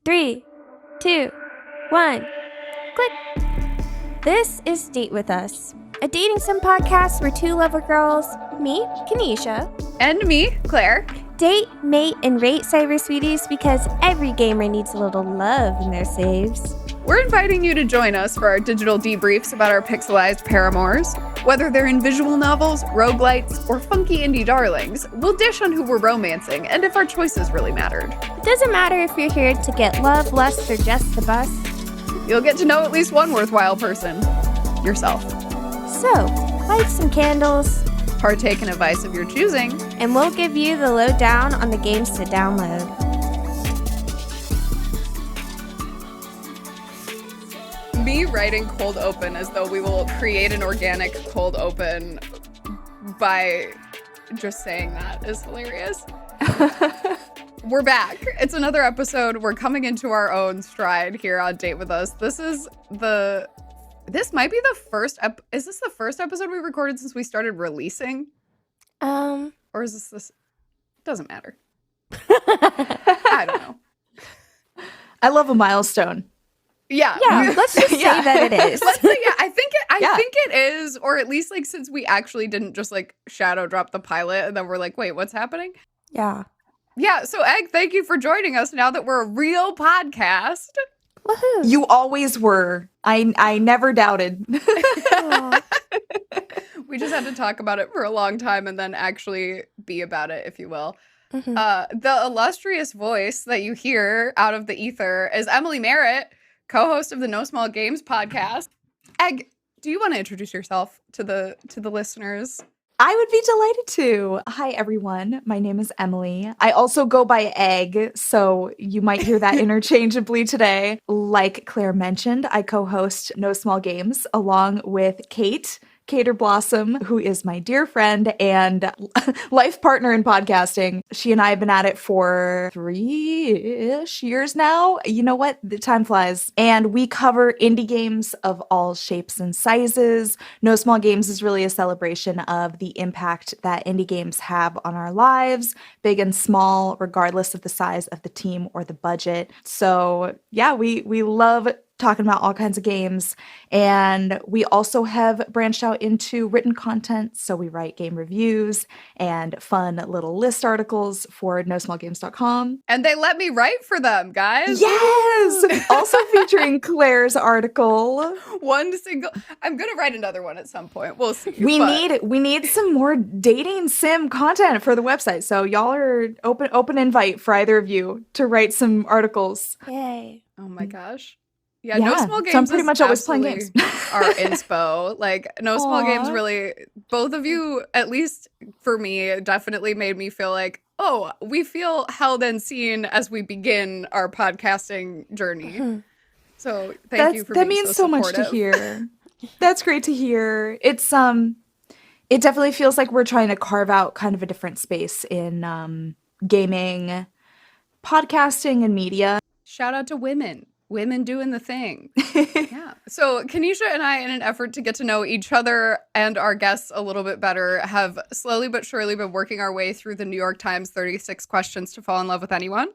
3, 2, 1, click. This is Date With Us, a dating sim podcast where two lover girls, me, Kanisha, and me, Claire, date, mate, and rate cyber sweeties because every gamer needs a little love in their saves. We're inviting you to join us for our digital debriefs about our pixelized paramours. Whether they're in visual novels, roguelites, or funky indie darlings, we'll dish on who we're romancing and if our choices really mattered. It doesn't matter if you're here to get love, lust, or just the bus. You'll get to know at least one worthwhile person. Yourself. So, light some candles, partake in a vice of your choosing, and we'll give you the lowdown on the games to download. Me writing cold open as though we will create an organic cold open by just saying that is hilarious. We're back. It's another episode. We're coming into our own stride here on Date With Us. This might be the first is this the first episode we recorded since we started releasing? Or is this doesn't matter. I don't know. I love a milestone. Yeah, let's just say that it is. I think it is, or at least like since we actually didn't just like shadow drop the pilot and then we're like, wait, what's happening? Yeah. So Egg, thank you for joining us now that we're a real podcast. Woohoo. You always were. I never doubted. We just had to talk about it for a long time and then actually be about it, if you will. Mm-hmm. The illustrious voice that you hear out of the ether is Emily Merritt, co-host of the No Small Games podcast. Egg, do you want to introduce yourself to the listeners? I would be delighted to. Hi, everyone. My name is Emily. I also go by Egg, so you might hear that interchangeably today. Like Claire mentioned, I co-host No Small Games along with Kate Blossom, who is my dear friend and life partner in podcasting. She and I have been at it for 3-ish years now. You know what? The time flies. And we cover indie games of all shapes and sizes. No Small Games is really a celebration of the impact that indie games have on our lives, big and small, regardless of the size of the team or the budget. So yeah, we love talking about all kinds of games. And we also have branched out into written content. So we write game reviews and fun little list articles for nosmallgames.com. And they let me write for them, guys. Yes! Also featuring Claire's article. I'm going to write another one at some point. We'll see. We need some more dating sim content for the website. So y'all are open invite for either of you to write some articles. Yay. Oh my gosh. Yeah, No Small Games. So I'm pretty much always playing games. Our inspo. Like, No Small Games really, both of you, at least for me, definitely made me feel like, oh, we feel held and seen as we begin our podcasting journey. Mm-hmm. So thank you for being that means so much to hear. That's great to hear. It's it definitely feels like we're trying to carve out kind of a different space in gaming, podcasting, and media. Shout out to women doing the thing. Yeah. So Kanisha and I, in an effort to get to know each other and our guests a little bit better, have slowly but surely been working our way through the New York Times 36 questions to fall in love with anyone.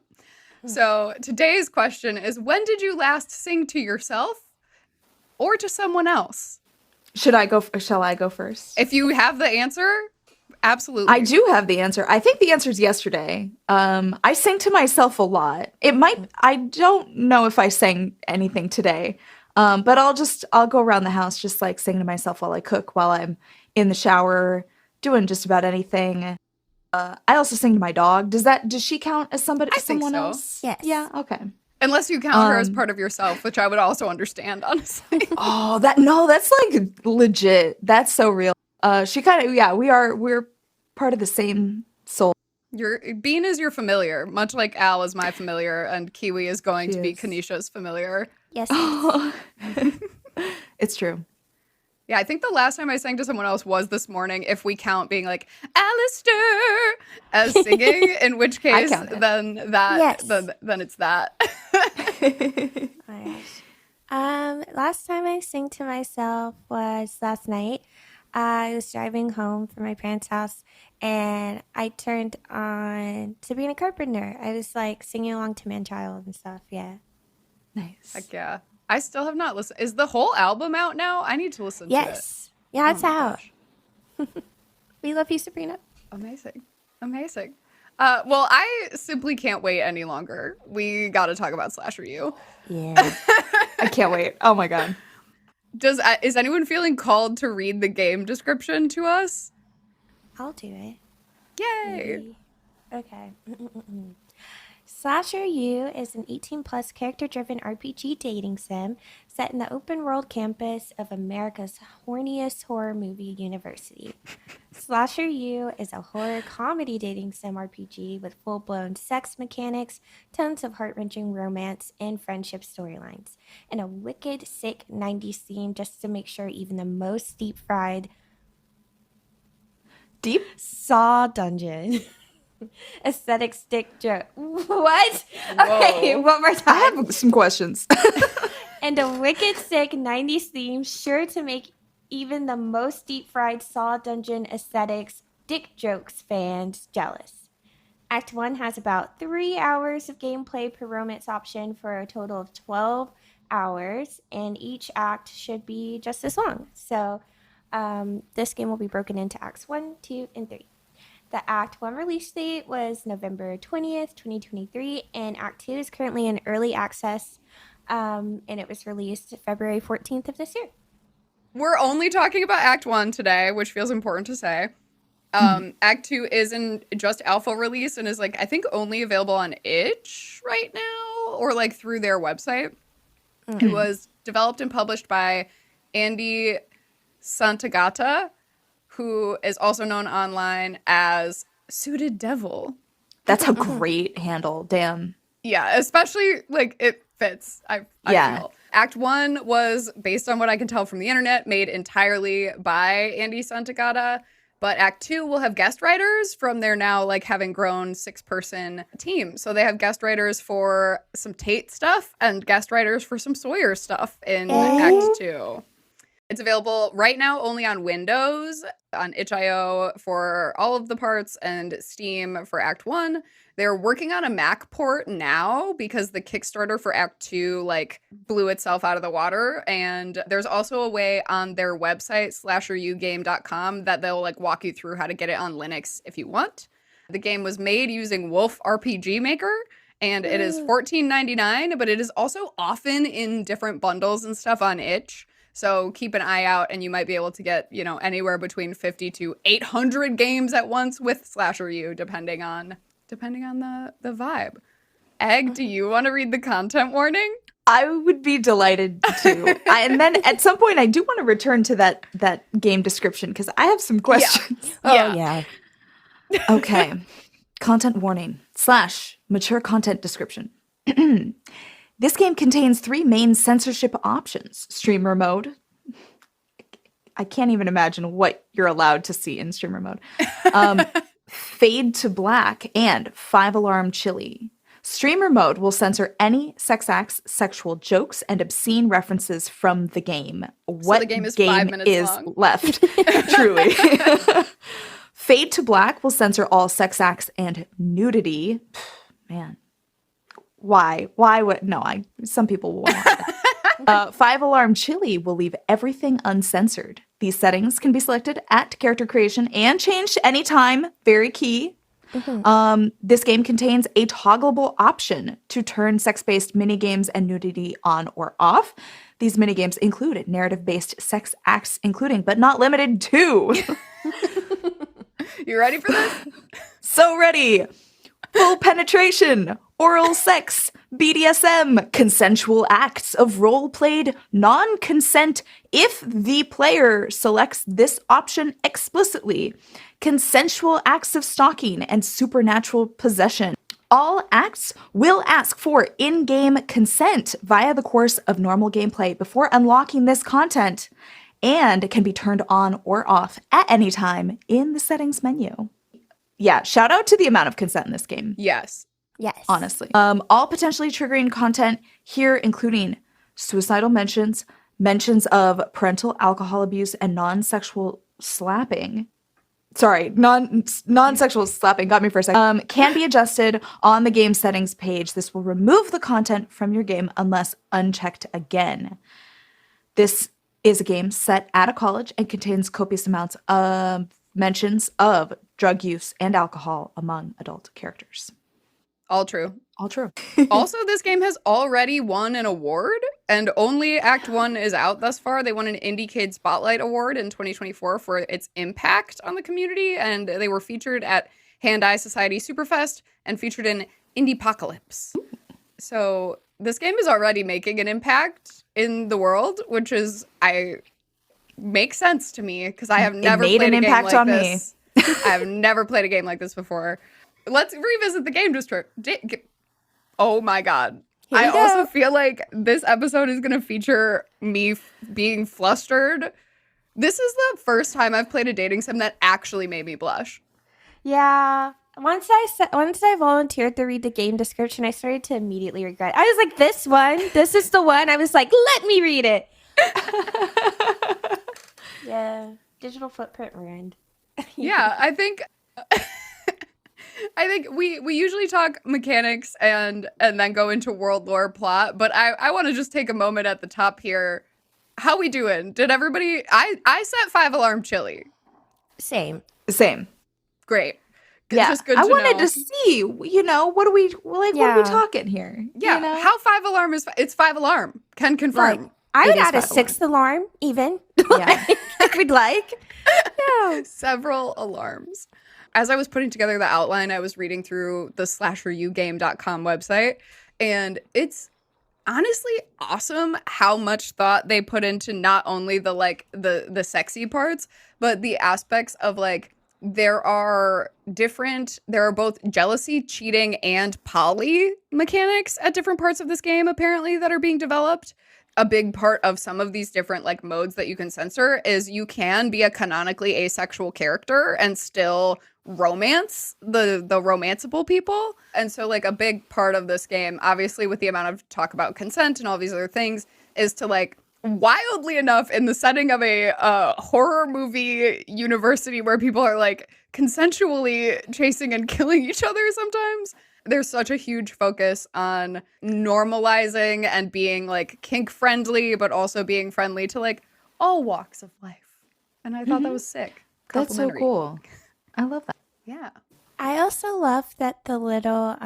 So today's question is, when did you last sing to yourself or to someone else? Shall I go first? If you have the answer, absolutely. I do have the answer. I think the answer is yesterday. I sing to myself a lot. I don't know if I sang anything today. But I'll go around the house just like singing to myself while I cook, while I'm in the shower, doing just about anything. I also sing to my dog. Does she count as someone so. else? Yes. Yeah, okay. Unless you count her as part of yourself, which I would also understand, honestly. Oh, that's like legit. That's so real. We're part of the same soul. Bean is your familiar, much like Al is my familiar, and Kiwi is going to be Kanisha's familiar. Yes. It's true. Yeah, I think the last time I sang to someone else was this morning, if we count being like, Alistair, as singing, in which case, then it's that. Oh my gosh. Last time I sang to myself was last night. I was driving home from my parents' house, and I turned on Sabrina Carpenter. I was like singing along to Man-Child and stuff. Yeah. Nice. Heck yeah. I still have not listened. Is the whole album out now? I need to listen to it. Yes. Yeah, it's my out. gosh. We love you, Sabrina. Amazing. Well, I simply can't wait any longer. We got to talk about Slasher U. Yeah. I can't wait. Oh my god. Is anyone feeling called to read the game description to us? I'll do it. Yay! Maybe. Okay. Slasher U is an 18-plus character-driven RPG dating sim set in the open-world campus of America's horniest horror movie university. Slasher U is a horror comedy dating sim RPG with full-blown sex mechanics, tons of heart-wrenching romance, and friendship storylines, and a wicked, sick 90s theme just to make sure even the most deep-fried Saw dungeon aesthetic stick joke. What? Okay, one more time. I have some questions. And a wicked sick 90s theme sure to make even the most deep-fried Saw dungeon aesthetics dick jokes fans jealous. Act 1 has about 3 hours of gameplay per romance option for a total of 12 hours, and each act should be just this long. So this game will be broken into Acts 1, 2, and 3. The Act 1 release date was November 20th, 2023, and Act 2 is currently in early access, and it was released February 14th of this year. We're only talking about Act 1 today, which feels important to say. Act 2 is in just alpha release and is, like, I think only available on itch right now, or, like, through their website. It was developed and published by Andy Santagata, who is also known online as Suited Devil. That's a great handle. Damn. Yeah, especially, like, it fits, I feel. Act 1 was, based on what I can tell from the internet, made entirely by Andy Santagata, but Act 2 will have guest writers from their now, like, having grown 6-person team. So they have guest writers for some Tate stuff and guest writers for some Sawyer stuff in Act 2. It's available right now only on Windows, on itch.io for all of the parts, and Steam for Act 1. They're working on a Mac port now because the Kickstarter for Act 2, like, blew itself out of the water. And there's also a way on their website, slasherugame.com, that they'll, like, walk you through how to get it on Linux if you want. The game was made using Wolf RPG Maker, and it is $14.99, but it is also often in different bundles and stuff on itch. So keep an eye out, and you might be able to get, you know, anywhere between 50 to 800 games at once with Slasher U, depending on the vibe. Egg, do you want to read the content warning? I would be delighted to. And then at some point, I do want to return to that game description because I have some questions. Yeah. Okay. Content warning / mature content description. This game contains 3 main censorship options. Streamer mode. I can't even imagine what you're allowed to see in streamer mode. Fade to black and 5-alarm chili. Streamer mode will censor any sex acts, sexual jokes, and obscene references from the game. What the game is 5 minutes long. Left? Truly. Fade to black will censor all sex acts and nudity. Man. Why? Some people will want that. 5-alarm chili will leave everything uncensored. These settings can be selected at character creation and changed anytime. Very key. This game contains a toggleable option to turn sex-based minigames and nudity on or off. These minigames include narrative-based sex acts, including but not limited to. You ready for this? So ready. Full penetration, oral sex, BDSM, consensual acts of role-played non-consent if the player selects this option explicitly, consensual acts of stalking and supernatural possession. All acts will ask for in-game consent via the course of normal gameplay before unlocking this content and can be turned on or off at any time in the settings menu. Yeah, shout out to the amount of consent in this game. Yes. Honestly. All potentially triggering content here, including suicidal mentions of parental alcohol abuse, and non-sexual slapping. sorry, non-sexual slapping got me for a second. Can be adjusted on the game settings page. This will remove the content from your game unless unchecked again. This is a game set at a college and contains copious amounts of mentions of drug use and alcohol among adult characters. All true. All true. Also, this game has already won an award, and only Act 1 is out thus far. They won an Indie Kid Spotlight Award in 2024 for its impact on the community, and they were featured at Hand-Eye Society Superfest and featured in Indiepocalypse. So this game is already making an impact in the world, which is, makes sense to me, because I have never played a game like this. I have never played a game like this before. Let's revisit the game just for... Oh my god. I also feel like this episode is going to feature me being flustered. This is the first time I've played a dating sim that actually made me blush. Yeah. Once I volunteered to read the game description, I started to immediately regret it. I was like, this is the one. I was like, let me read it. Yeah. Digital footprint ruined. Yeah, I think we usually talk mechanics and then go into world lore plot, but I want to just take a moment at the top here. How we doing? Did everybody... I set 5-alarm chili. Same. Great. Yeah, just good I to wanted know. to see, what are we What are we talking here? Yeah, how 5-alarm is... It's 5-alarm. Can confirm. Like, I would It is add a 5 6th alarm, even. Yeah. I would like. Yeah. Several alarms. As I was putting together the outline, I was reading through the slasherugame.com website, and it's honestly awesome how much thought they put into not only the sexy parts, but the aspects of there are both jealousy, cheating, and poly mechanics at different parts of this game apparently that are being developed. A big part of some of these different modes that you can censor is you can be a canonically asexual character and still romance the romanceable people. And so a big part of this game, obviously with the amount of talk about consent and all these other things, is to wildly enough in the setting of a horror movie university where people are consensually chasing and killing each other sometimes. There's such a huge focus on normalizing and being kink friendly, but also being friendly to all walks of life. And I thought that was sick. That's so cool. I love that. Yeah. I also love that the little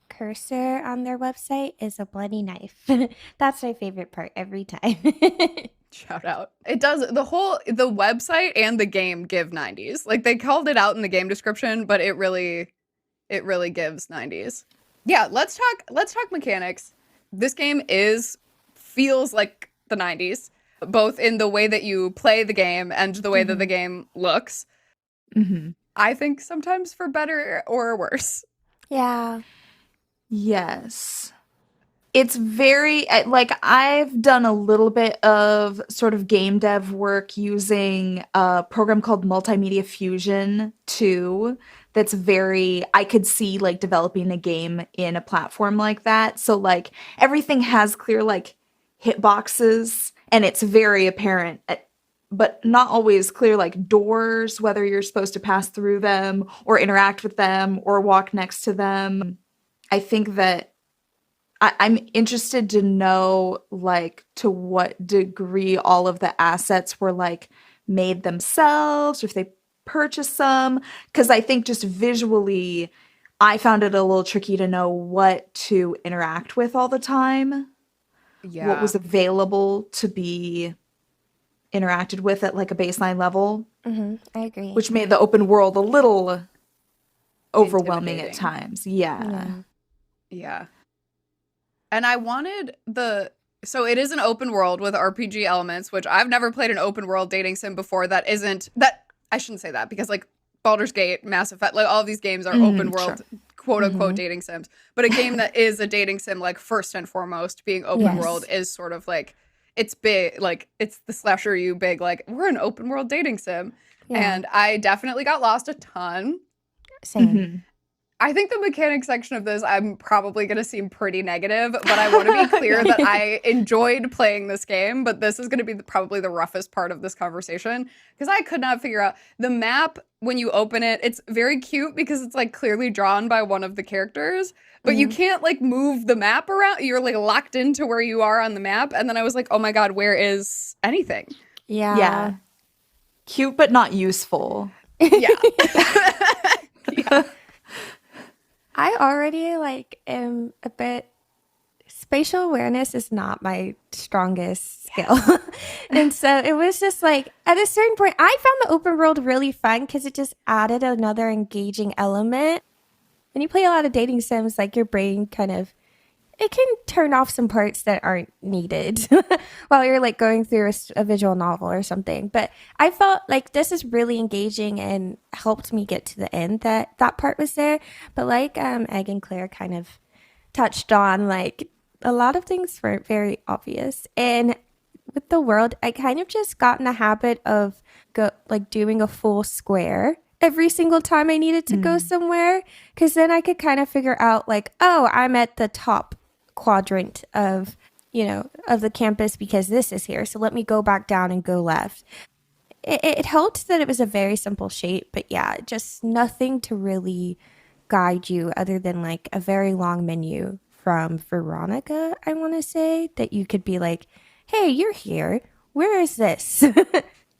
cursor on their website is a bloody knife. That's my favorite part every time. Shout out. It does the website and the game give 90s. They called it out in the game description, but it really gives 90s. Yeah, let's talk mechanics. This game feels like the 90s, both in the way that you play the game and the way that the game looks. Mm-hmm. I think sometimes for better or worse. Yeah. Yes. It's very, I've done a little bit of sort of game dev work using a program called Multimedia Fusion 2. That's I could see developing a game in a platform like that. So everything has clear hitboxes, and it's very apparent, but not always clear doors, whether you're supposed to pass through them or interact with them or walk next to them. I think that I'm interested to know to what degree all of the assets were made themselves, or if they purchased some, because I think just visually I found it a little tricky to know what to interact with all the time. Yeah. What was available to be interacted with at a baseline level. Mm-hmm. I agree. Which made the open world a little overwhelming at Intimidating. times. Yeah. And I wanted so it is an open world with RPG elements, which I've never played an open world dating sim before that I shouldn't say that, because Baldur's Gate, Mass Effect, all of these games are open world, quote unquote dating sims. But a game that is a dating sim, first and foremost, being open world is sort of it's big, it's the slasher big, we're an open world dating sim. Yeah. And I definitely got lost a ton. Same. Mm-hmm. I think the mechanics section of this, I'm probably going to seem pretty negative, but I want to be clear that I enjoyed playing this game, but this is going to be probably the roughest part of this conversation because I could not figure out the map. When you open it, it's very cute because it's like clearly drawn by one of the characters, but you can't like move the map around. You're like locked into where you are on the map. And then I was like, oh my God, where is anything? Yeah. Cute, but not useful. Yeah. Yeah. I already like am a bit spatial awareness is not my strongest skill. And so it was just like at a certain point I found the open world really fun because it just added another engaging element. When you play a lot of dating sims, like your brain kind of it can turn off some parts that aren't needed while you're like going through a visual novel or something. But I felt like this is really engaging and helped me get to the end that part was there. But like Egg and Claire kind of touched on, like a lot of things weren't very obvious. And with the world, I kind of just got in the habit of doing a full square every single time I needed to go somewhere. Because then I could kind of figure out like, oh, I'm at the top quadrant of the campus because this is here, so let me go back down and go left. It helped that it was a very simple shape, but yeah, just nothing to really guide you other than like a very long menu from Veronica, I want to say, that you could be like, hey, you're here, where is this?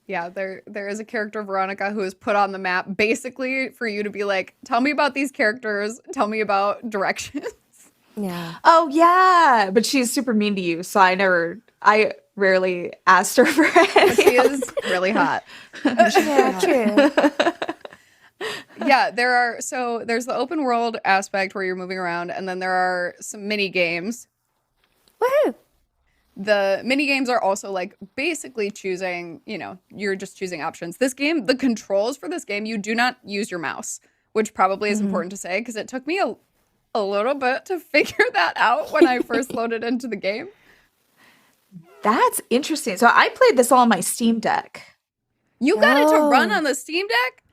Yeah, there is a character, Veronica, who is put on the map basically for you to be like, tell me about these characters, tell me about directions. Yeah. Oh yeah, but she's super mean to you, so I rarely asked her for anything. She is really hot. Yeah, true. Yeah, there's the open world aspect where you're moving around, and then there are some mini games. Woohoo! The mini games are also like basically choosing, you're just choosing options. This game, the controls for this game, you do not use your mouse, which probably is important to say because it took me a little bit to figure that out when I first loaded into the game. That's interesting. So I played this all on my Steam Deck. You got it to run on the Steam Deck?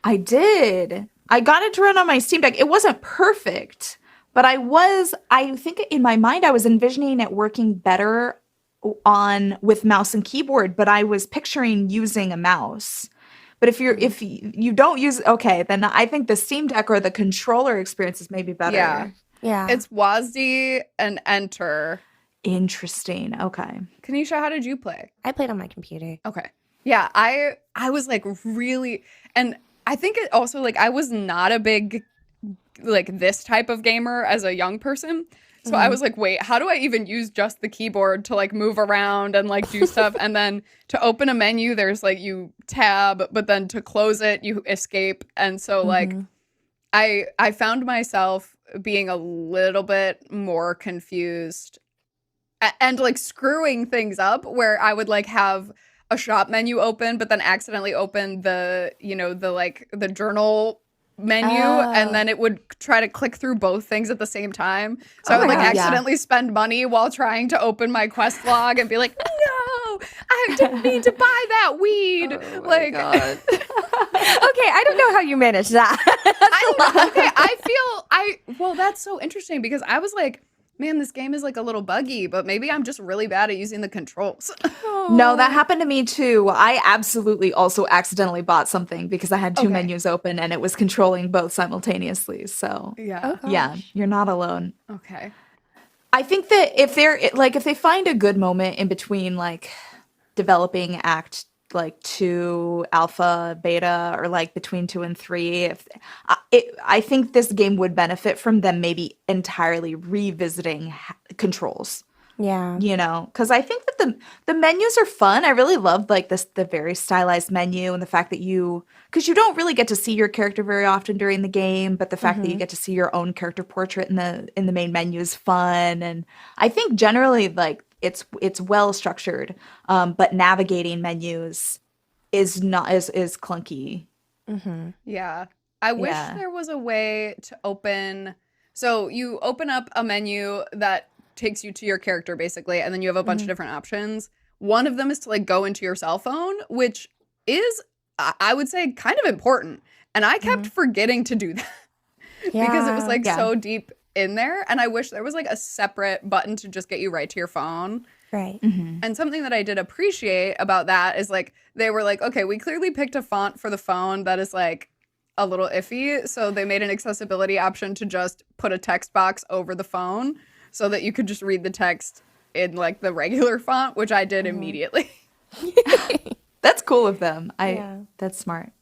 I did. I got it to run on my Steam Deck. It wasn't perfect, but I think in my mind I was envisioning it working better with mouse and keyboard, but I was picturing using a mouse. But if you don't use, okay, then I think the Steam Deck or the controller experience is maybe better. Yeah. It's WASD and Enter. Interesting. Okay. Kanisha, how did you play? I played on my computer. Okay. Yeah, I was like really, and I think it also like I was not a big like this type of gamer as a young person. So I was like, wait, how do I even use just the keyboard to like move around and like do stuff? And then to open a menu, there's like you tab, but then to close it, you escape. And so like I found myself being a little bit more confused and like screwing things up where I would like have a shop menu open, but then accidentally open the journal menu, and then it would try to click through both things at the same time. So I would like accidentally spend money while trying to open my quest log and be like, no, I didn't mean to buy that weed. Oh my like, God. Okay, I don't know how you manage that. well, that's so interesting because I was like, man, this game is like a little buggy, but maybe I'm just really bad at using the controls. No, that happened to me too. I absolutely also accidentally bought something because I had two menus open and it was controlling both simultaneously. So yeah, you're not alone. Okay. I think that if they find a good moment in between like developing act like 2 alpha beta or like between 2 and 3, I think this game would benefit from them maybe entirely revisiting controls. Yeah. Because I think that the menus are fun. I really loved like the very stylized menu and the fact that because you don't really get to see your character very often during the game, but the fact that you get to see your own character portrait in the main menu is fun. And I think generally like it's well structured, but navigating menus is clunky. Yeah. I wish there was a way to open. So you open up a menu that takes you to your character basically, and then you have a bunch of different options. One of them is to like go into your cell phone, which is, I would say, kind of important. And I kept forgetting to do that. because it was Yeah. like Yeah. so deep in there. And I wish there was like a separate button to just get you right to your phone. Right. Mm-hmm. And something that I did appreciate about that is like they were like, okay, we clearly picked a font for the phone that is like a little iffy. So they made an accessibility option to just put a text box over the phone so that you could just read the text in like the regular font, which I did immediately. That's cool of them. Yeah. That's smart.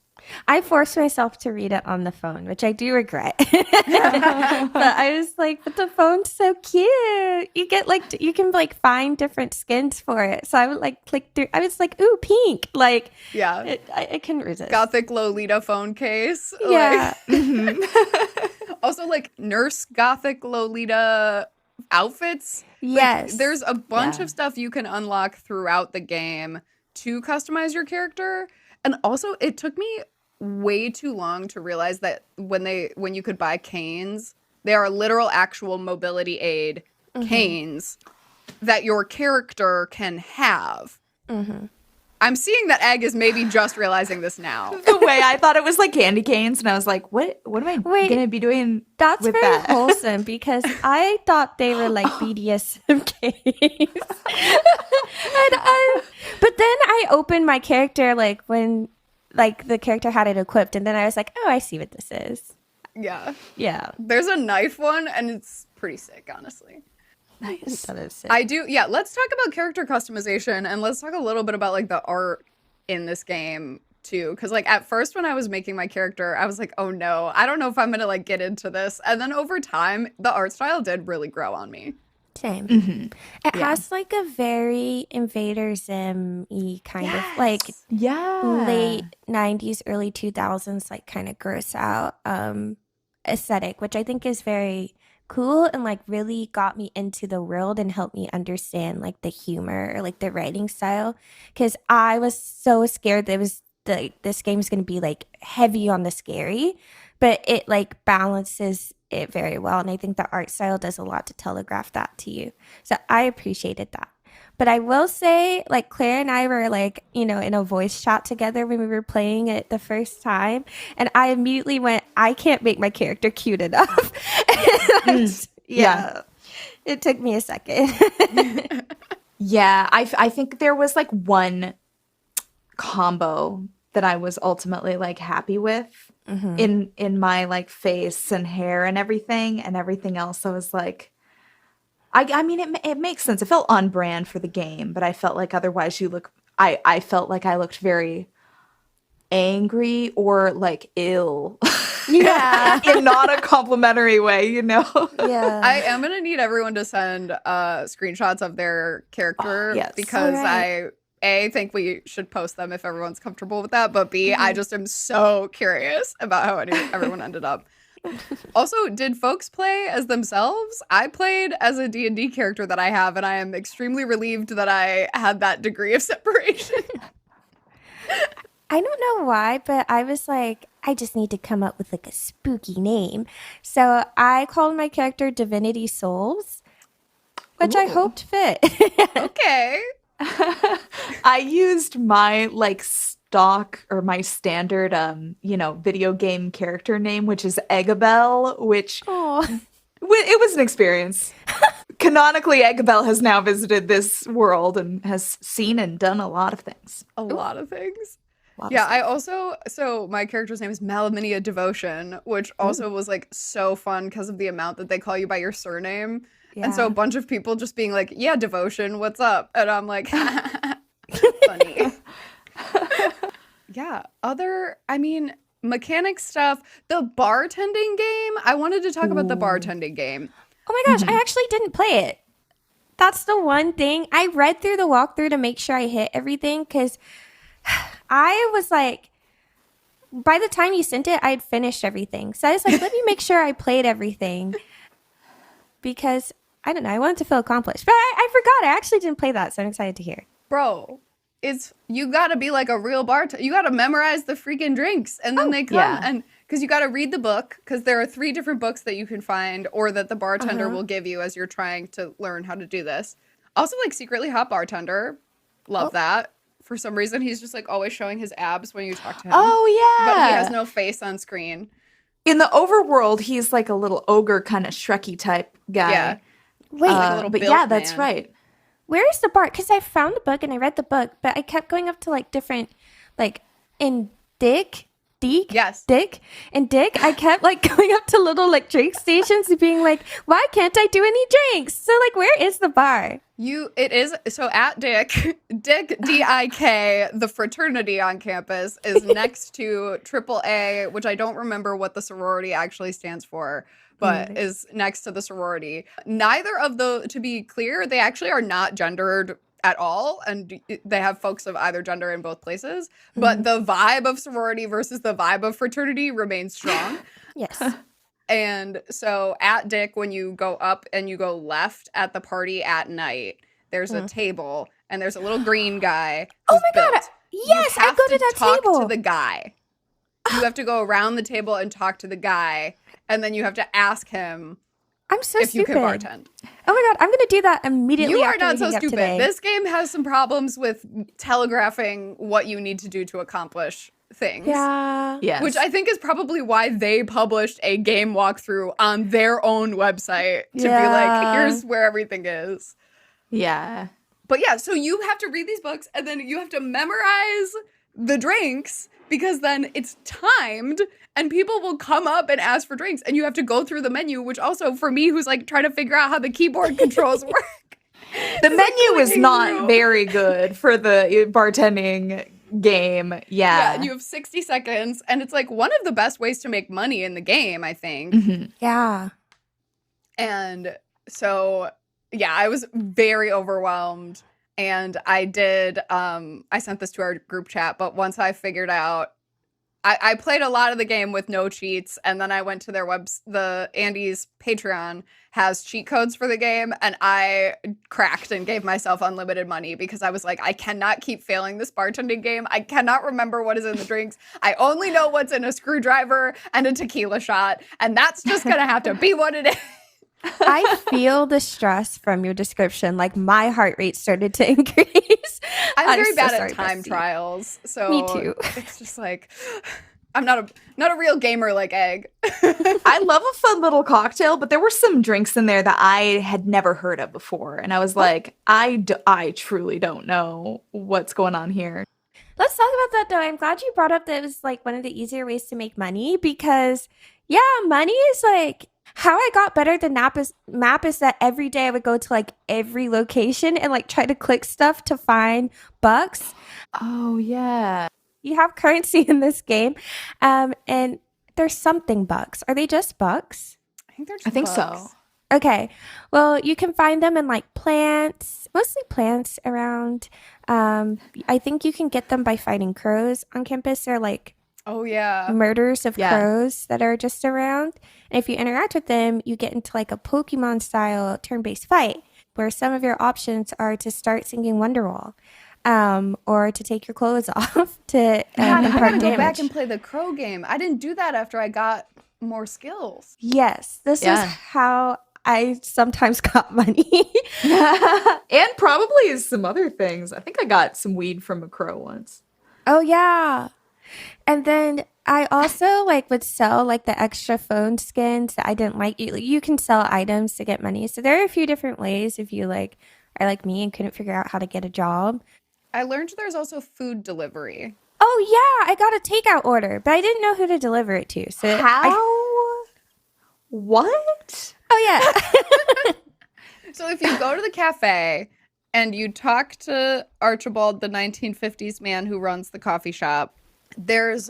I forced myself to read it on the phone, which I do regret. But I was like, but the phone's so cute. You get like, you can like find different skins for it. So I would like click through. I was like, ooh, pink. Like, Yeah. I couldn't resist. Gothic Lolita phone case. Yeah. Also, like nurse Gothic Lolita outfits. Yes. Like, there's a bunch Yeah. of stuff you can unlock throughout the game to customize your character. And also, it took me way too long to realize that when you could buy canes, they are literal actual mobility aid canes that your character can have. I'm seeing that Egg is maybe just realizing this now. The way I thought it was like candy canes, and I was like, what am I Wait, gonna be doing That's with very that? wholesome because I thought they were like BDSM games. But then I opened my character like when like the character had it equipped, and then I was like, oh, I see what this is. Yeah. Yeah. There's a knife one, and it's pretty sick, honestly. Nice. That is sick. I do. Yeah, let's talk about character customization, and let's talk a little bit about like the art in this game too. Because like at first when I was making my character, I was like, oh no, I don't know if I'm gonna like get into this. And then over time, the art style did really grow on me. Same. Mm-hmm. It has like a very Invader Zim-y kind of like Yeah. late 90s, early 2000s, like kind of gross out aesthetic, which I think is very cool and like really got me into the world and helped me understand like the humor or like the writing style. Because I was so scared that it was this game is going to be like heavy on the scary, but it like balances it very well. And I think the art style does a lot to telegraph that to you. So I appreciated that. But I will say, like, Claire and I were, like, you know, in a voice chat together when we were playing it the first time. And I immediately went, I can't make my character cute enough. Yeah. It took me a second. Yeah, I think there was like one combo that I was ultimately like happy with in my like face and hair and everything else I was like I mean it makes sense. It felt on brand for the game, but I felt like otherwise I felt like I looked very angry or like ill. Yeah. In not a complimentary way, you know. Yeah. I am gonna need everyone to send screenshots of their character yes. because Alright. I think we should post them if everyone's comfortable with that. But B, I just am so curious about how everyone ended up. Also, did folks play as themselves? I played as a D&D character that I have, and I am extremely relieved that I had that degree of separation. I don't know why, but I was like, I just need to come up with like a spooky name. So I called my character Divinity Souls, which I Ooh. hoped fit. Okay. I used my like stock or my standard video game character name, which is Eggabell, which Oh, it was an experience. Canonically, Eggabell has now visited this world and has seen and done a lot of things. A lot of things. Lot of Yeah, stuff. I also, so my character's name is Malaminia Devotion, which also was like so fun because of the amount that they call you by your surname. And so a Yeah. bunch of people just being like, yeah, Devotion, what's up? And I'm like, funny. Yeah, mechanic stuff. The bartending game, I wanted to talk about the bartending game. Oh my gosh, I actually didn't play it. That's the one thing. I read through the walkthrough to make sure I hit everything because I was like, by the time you sent it, I had finished everything. So I was like, let me make sure I played everything because I don't know. I wanted to feel accomplished, but I forgot. I actually didn't play that, so I'm excited to hear. Bro, you gotta be like a real bartender. You gotta memorize the freaking drinks, and then they come yeah. and because you gotta read the book because there are 3 different books that you can find or that the bartender will give you as you're trying to learn how to do this. Also, like secretly hot bartender, love that. For some reason, he's just like always showing his abs when you talk to him. Oh But he yeah. has no face on screen. In the overworld, he's like a little ogre kind of Shrekky type guy. Yeah. Wait, like a little but built yeah, that's man. right. where is the bar? Because I found the book and I read the book, but I kept going up to like different, like in Yes. Dick, I kept like going up to little like drink stations and being like, why can't I do any drinks? So like, where is the bar? It is so at Dick DIK, the fraternity on campus is next to AAA, which I don't remember what the sorority actually stands for, but is next to the sorority. Neither of to be clear, they actually are not gendered at all, and they have folks of either gender in both places, but the vibe of sorority versus the vibe of fraternity remains strong. Yes. And so at Dick, when you go up and you go left at the party at night, there's a table and there's a little green guy. Oh my God. built. Yes, You I have go to that talk table. to the guy. You have to go around the table and talk to the guy, and then you have to ask him I'm so if stupid. you can bartend. Oh my God, I'm going to do that immediately. You are after not we so hang up stupid. today. This game has some problems with telegraphing what you need to do to accomplish things. Yeah. Yes. Which I think is probably why they published a game walkthrough on their own website to be like, here's where everything is. Yeah. But yeah, so you have to read these books and then you have to memorize the drinks because then it's timed and people will come up and ask for drinks and you have to go through the menu, which also for me who's like trying to figure out how the keyboard controls work. The menu is clicking not through. very good for the bartending game. Yeah, and you have 60 seconds and it's like one of the best ways to make money in the game, I think. Mhm. Yeah. And so, yeah, I was very overwhelmed. And I did, I sent this to our group chat, but once I figured out, I played a lot of the game with no cheats. And then I went to their the Andy's Patreon has cheat codes for the game. And I cracked and gave myself unlimited money because I was like, I cannot keep failing this bartending game. I cannot remember what is in the drinks. I only know what's in a screwdriver and a tequila shot. And that's just going to have to be what it is. I feel the stress from your description. Like my heart rate started to increase. I'm very so bad sorry, at time bestie. trials, so Me too. It's just like I'm not a real gamer like Egg. I love a fun little cocktail, but there were some drinks in there that I had never heard of before. And I was like, I truly don't know what's going on here. Let's talk about that though. I'm glad you brought up that it was like one of the easier ways to make money because yeah, money is like how I got better at the map is that every day I would go to like every location and like try to click stuff to find bucks. Oh, yeah. You have currency in this game. And there's something bucks. Are they just bucks? I think they're just I think bugs. so. Okay. Well, you can find them in like plants, mostly plants around. I think you can get them by fighting crows on campus. They're like Oh yeah. murders of Yeah. crows that are just around. And if you interact with them, you get into like a Pokemon style turn-based fight where some of your options are to start singing Wonderwall or to take your clothes off to God, I impart gotta go damage. back and play the crow game. I didn't do that after I got more skills. Yes, this is Yeah. how I sometimes got money. And probably some other things. I think I got some weed from a crow once. Oh yeah. And then I also like would sell like the extra phone skins that I didn't like. You can sell items to get money. So there are a few different ways if you like are like me and couldn't figure out how to get a job. I learned there's also food delivery. Oh yeah, I got a takeout order, but I didn't know who to deliver it to. So What? oh yeah. So if you go to the cafe and you talk to Archibald, the 1950s man who runs the coffee shop, there's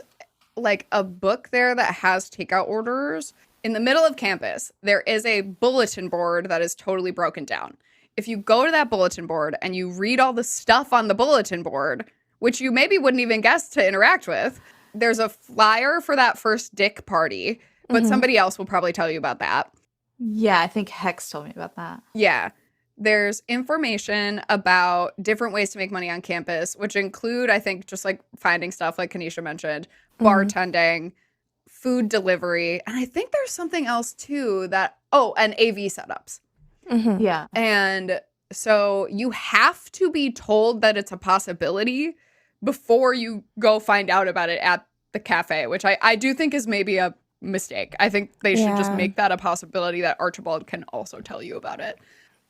like a book there that has takeout orders. In the middle of campus, there is a bulletin board that is totally broken down. If you go to that bulletin board and you read all the stuff on the bulletin board, which you maybe wouldn't even guess to interact with, there's a flyer for that first Dick party, but somebody else will probably tell you about that. Yeah, I think Hex told me about that. Yeah. There's information about different ways to make money on campus, which include, I think, just like finding stuff like Kanisha mentioned, bartending, food delivery. And I think there's something else too that, and AV setups. Yeah. And so you have to be told that it's a possibility before you go find out about it at the cafe, which I do think is maybe a mistake. I think they should just Yeah. make that a possibility that Archibald can also tell you about it.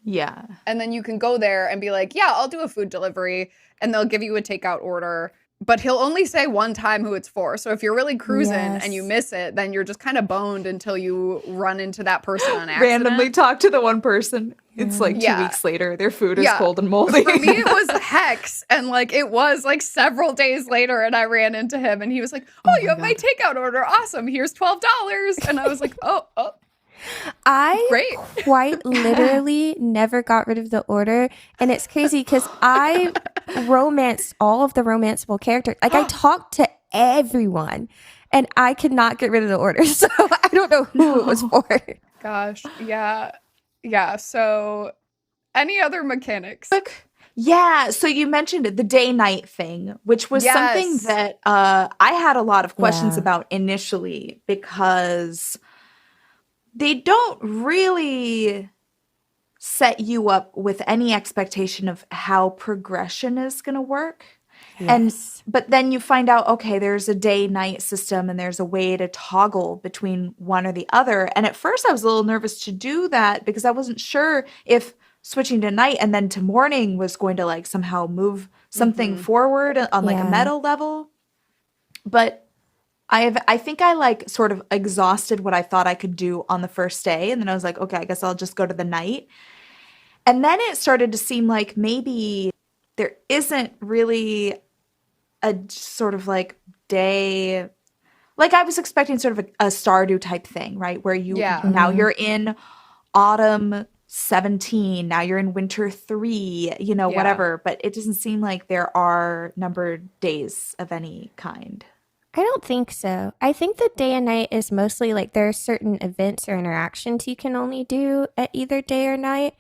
Yeah. And then you can go there and be like, yeah, I'll do a food delivery. And they'll give you a takeout order. But he'll only say one time who it's for. So if you're really cruising and you miss it, then you're just kind of boned until you run into that person on accident. Randomly talk to the one person. It's like 2 weeks later. Their food is cold and moldy. For me, it was Hex. And like it was like several days later. And I ran into him and he was like, oh, you have my takeout order. Awesome. Here's $12. And I was like, oh. I Great. quite literally never got rid of the order. And it's crazy because I romanced all of the romanceable characters. Like I talked to everyone and I could not get rid of the order. So I don't know who it was for. Gosh. Yeah. Yeah. So any other mechanics? Yeah, so you mentioned it, the day-night thing, which was something that I had a lot of questions about initially because they don't really set you up with any expectation of how progression is going to work. But then you find out, okay, there's a day-night system and there's a way to toggle between one or the other. And at first I was a little nervous to do that because I wasn't sure if switching to night and then to morning was going to like somehow move something forward on like a meta level. But I think I like sort of exhausted what I thought I could do on the first day. And then I was like, okay, I guess I'll just go to the night. And then it started to seem like maybe there isn't really a sort of like day, like I was expecting sort of a Stardew type thing, right? Where you now you're in autumn 17, now you're in winter 3, whatever. But it doesn't seem like there are numbered days of any kind. I don't think so. I think the day and night is mostly like there are certain events or interactions you can only do at either day or night,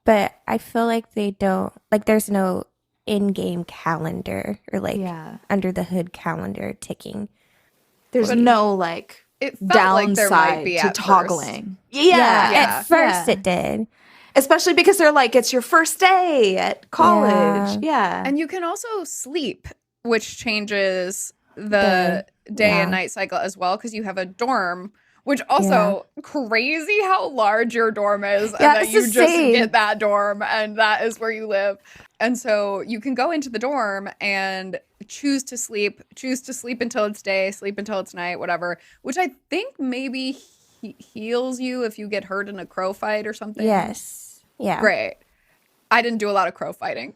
but I feel like they don't, like there's no in-game calendar or like under the hood calendar ticking. There's no like downside like be to toggling. At first it did. Especially because they're like, it's your first day at college. Yeah. And you can also sleep, which changes the day and night cycle as well, because you have a dorm, which also crazy how large your dorm is, and that you just get that dorm and that is where you live. And so you can go into the dorm and choose to sleep until it's day, sleep until it's night, whatever, which I think maybe heals you if you get hurt in a crow fight or something. Yes. Yeah. Great. I didn't do a lot of crow fighting.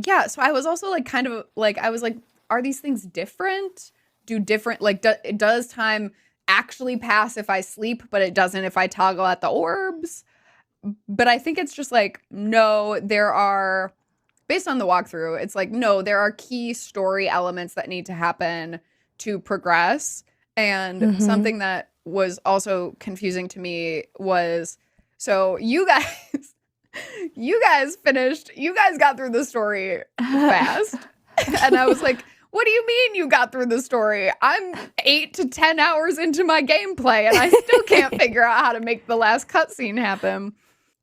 Yeah, so I was also like kind of like, I was like, are these things different? Does time actually pass if I sleep, but it doesn't if I toggle at the orbs? But I think it's just like, no, there are, based on the walkthrough, it's like, no, there are key story elements that need to happen to progress. And something that was also confusing to me was, so you guys got through the story fast. And I was like, what do you mean you got through the story? I'm 8 to 10 hours into my gameplay and I still can't figure out how to make the last cutscene happen.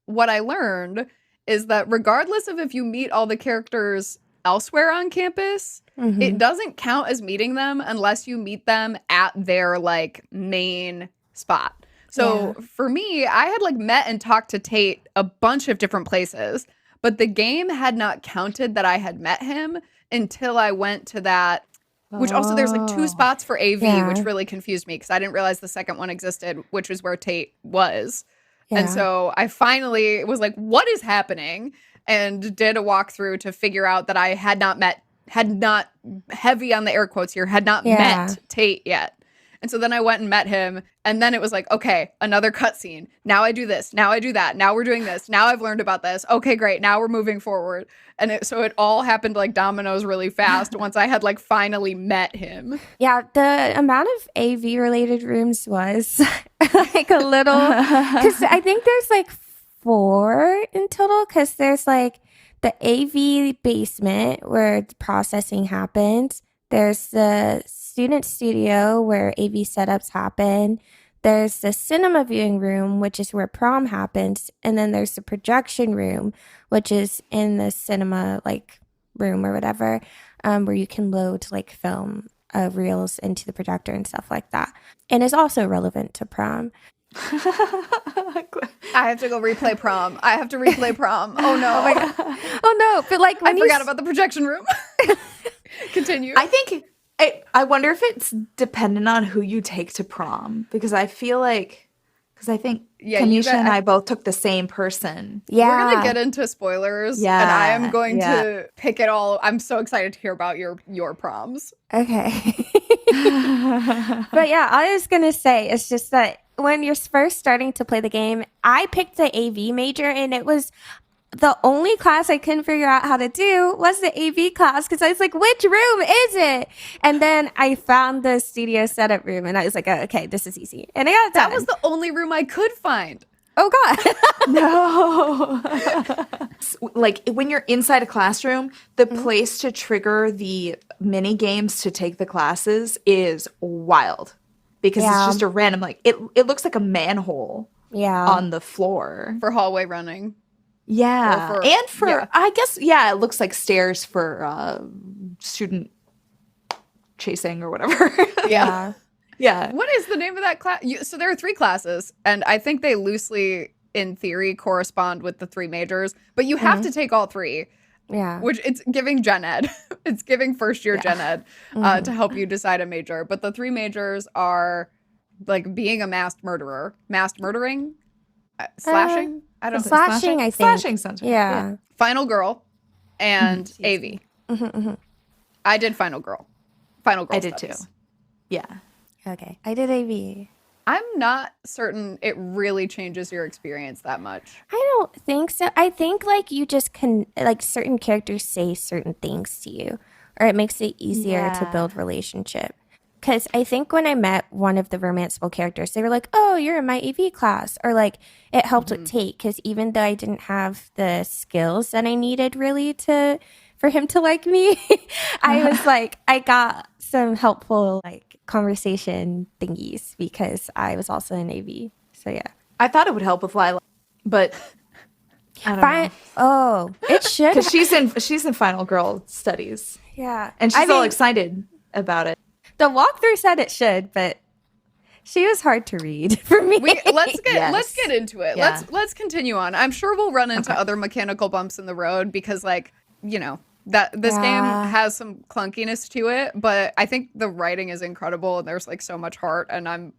What I learned is that regardless of if you meet all the characters elsewhere on campus, it doesn't count as meeting them unless you meet them at their like main spot. So for me, I had like met and talked to Tate a bunch of different places, but the game had not counted that I had met him until I went to that, which also there's like 2 spots for AV, which really confused me because I didn't realize the second one existed, which was where Tate was. Yeah. And so I finally was like, what is happening? And did a walkthrough to figure out that I had not, heavy on the air quotes here, had not met Tate yet. And so then I went and met him. And then it was like, okay, another cutscene. Now I do this. Now I do that. Now we're doing this. Now I've learned about this. Okay, great. Now we're moving forward. And so it all happened like dominoes really fast once I had like finally met him. Yeah, the amount of AV related rooms was like a little, because I think there's like 4 in total, because there's like the AV basement where the processing happens. There's the student studio where AV setups happen. There's the cinema viewing room, which is where prom happens. And then there's the projection room, which is in the cinema like room or whatever, where you can load like film reels into the projector and stuff like that. And is also relevant to prom. I have to go replay prom. I have to replay prom. Oh no. Oh my God. Oh no. But like when I forgot about the projection room. Continue. I think I wonder if it's dependent on who you take to prom, because I feel like, because I think Kanisha and I both took the same person. Yeah. We're going to get into spoilers. Yeah. And I am going to pick it all. I'm so excited to hear about your proms. Okay. But yeah, I was going to say, it's just that when you're first starting to play the game, I picked the AV major, and it was the only class I couldn't figure out how to do was the AV class, because I was like, which room is it? And then I found the studio setup room, and I was like, oh, okay, this is easy. And I got it done. That was the only room I could find. Oh, God. No. Like when you're inside a classroom, the place to trigger the mini games to take the classes is wild, because it's just a random, like, it looks like a manhole on the floor. For hallway running. Yeah. I guess, it looks like stairs for student chasing or whatever. Yeah. Yeah. What is the name of that class? So there are 3 classes, and I think they loosely, in theory, correspond with the 3 majors, but you have to take all 3. Yeah. Which it's giving gen ed. It's giving first year gen ed to help you decide a major. But the 3 majors are like being a masked murderer, masked murdering, slashing. I don't know. Slashing, I think. Slashing sounds right. Yeah. Final girl and AV. I did final girl. Final girl. I did studies. too. Yeah. Okay. I did AV. I'm not certain it really changes your experience that much. I don't think so. I think like you just can, like, certain characters say certain things to you, or it makes it easier to build relationship. Because I think when I met one of the romanceable characters, they were like, oh, you're in my AV class. Or like it helped with Tate, because even though I didn't have the skills that I needed really for him to like me, I was like, I got some helpful like conversation thingies because I was also in AV. So yeah. I thought it would help with Lila, but I don't know. Oh, it should. Because she's in final girl studies. Yeah. And she's all excited about it. The walkthrough said it should, but she was hard to read for me. Let's get into it. Yeah. Let's continue on. I'm sure we'll run into other mechanical bumps in the road, because like, you know, that this game has some clunkiness to it, but I think the writing is incredible and there's like so much heart, and I'm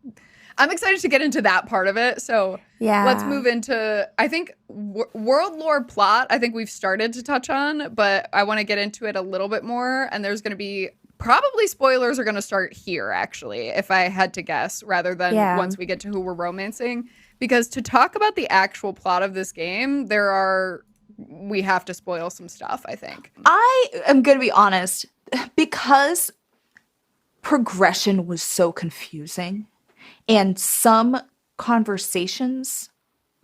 excited to get into that part of it. So let's move into, I think, world lore plot. I think we've started to touch on, but I want to get into it a little bit more. And there's going to be probably spoilers are going to start here, actually, if I had to guess, rather than once we get to who we're romancing. Because to talk about the actual plot of this game, we have to spoil some stuff, I think. I am going to be honest, because progression was so confusing and some conversations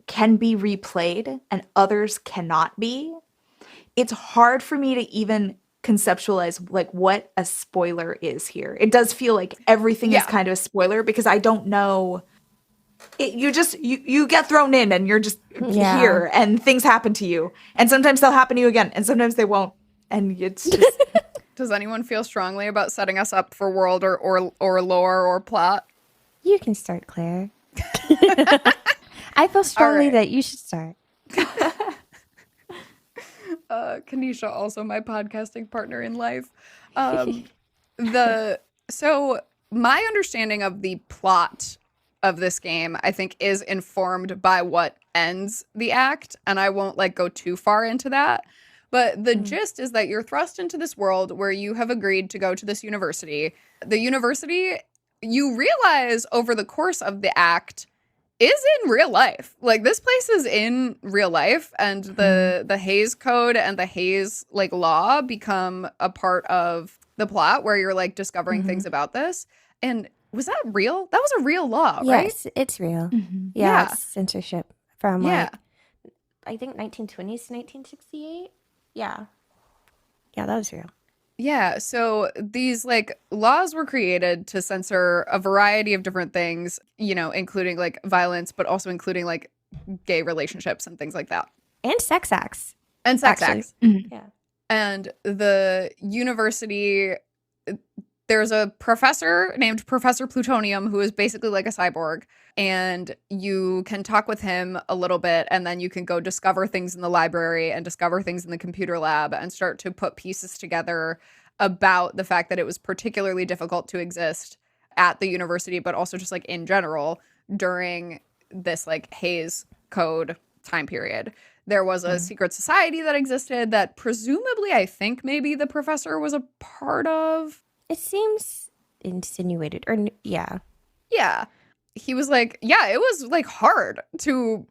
can be replayed and others cannot be, it's hard for me to even conceptualize like what a spoiler is here. It does feel like everything is kind of a spoiler, because I don't know. You get thrown in and you're just here, and things happen to you, and sometimes they'll happen to you again, and sometimes they won't, and it's just. Does anyone feel strongly about setting us up for world or lore or plot? You can start, Claire. I feel strongly that you should start. Kanisha, also my podcasting partner in life. So my understanding of the plot of this game, I think, is informed by what ends the act, and I won't like go too far into that. But the gist is that you're thrust into this world where you have agreed to go to this university. The university, you realize over the course of the act, is in real life. Like, this place is in real life, and the Hays Code and the Hays like law become a part of the plot, where you're like discovering things about this. And was that real? That was a real law, right? Yes, it's real. Yeah. It's censorship from like, I think 1920s to 1968. Yeah, that was real. Yeah, so these like laws were created to censor a variety of different things, you know, including like violence, but also including like gay relationships and things like that. And sex acts. And sex acts. Yeah. And the university there's a professor named Professor Plutonium who is basically like a cyborg, and you can talk with him a little bit, and then you can go discover things in the library and discover things in the computer lab and start to put pieces together about the fact that it was particularly difficult to exist at the university, but also just like in general during this like Hays Code time period. There was a secret society that existed that presumably I think maybe the professor was a part of. It seems insinuated, or yeah. Yeah. He was like, yeah, it was like hard to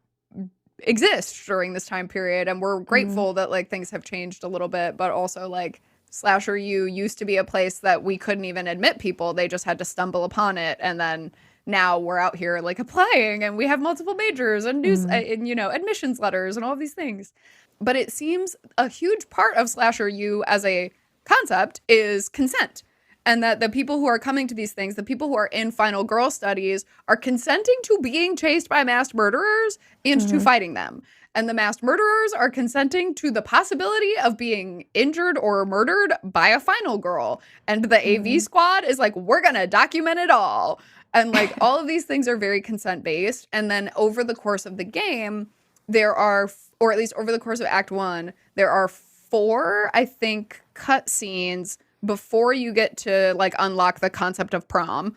exist during this time period. And we're grateful that like things have changed a little bit, but also like Slasher U used to be a place that we couldn't even admit people. They just had to stumble upon it. And then now we're out here like applying and we have multiple majors and news and, you know, admissions letters and all of these things. But it seems a huge part of Slasher U as a concept is consent. And that the people who are coming to these things, the people who are in final girl studies, are consenting to being chased by masked murderers and to fighting them. And the masked murderers are consenting to the possibility of being injured or murdered by a final girl. And the AV squad is like, we're going to document it all. And like all of these things are very consent based. And then over the course of the game, there are, or at least over the course of Act 1, there are 4, I think, cutscenes before you get to like unlock the concept of prom.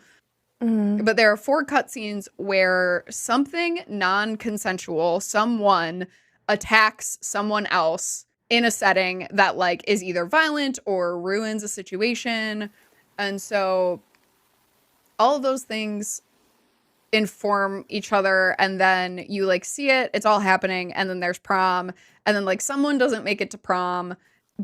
But there are 4 cutscenes where something non-consensual, someone attacks someone else in a setting that like is either violent or ruins a situation. And so all of those things inform each other, and then you like see it, it's all happening, and then there's prom, and then like someone doesn't make it to prom.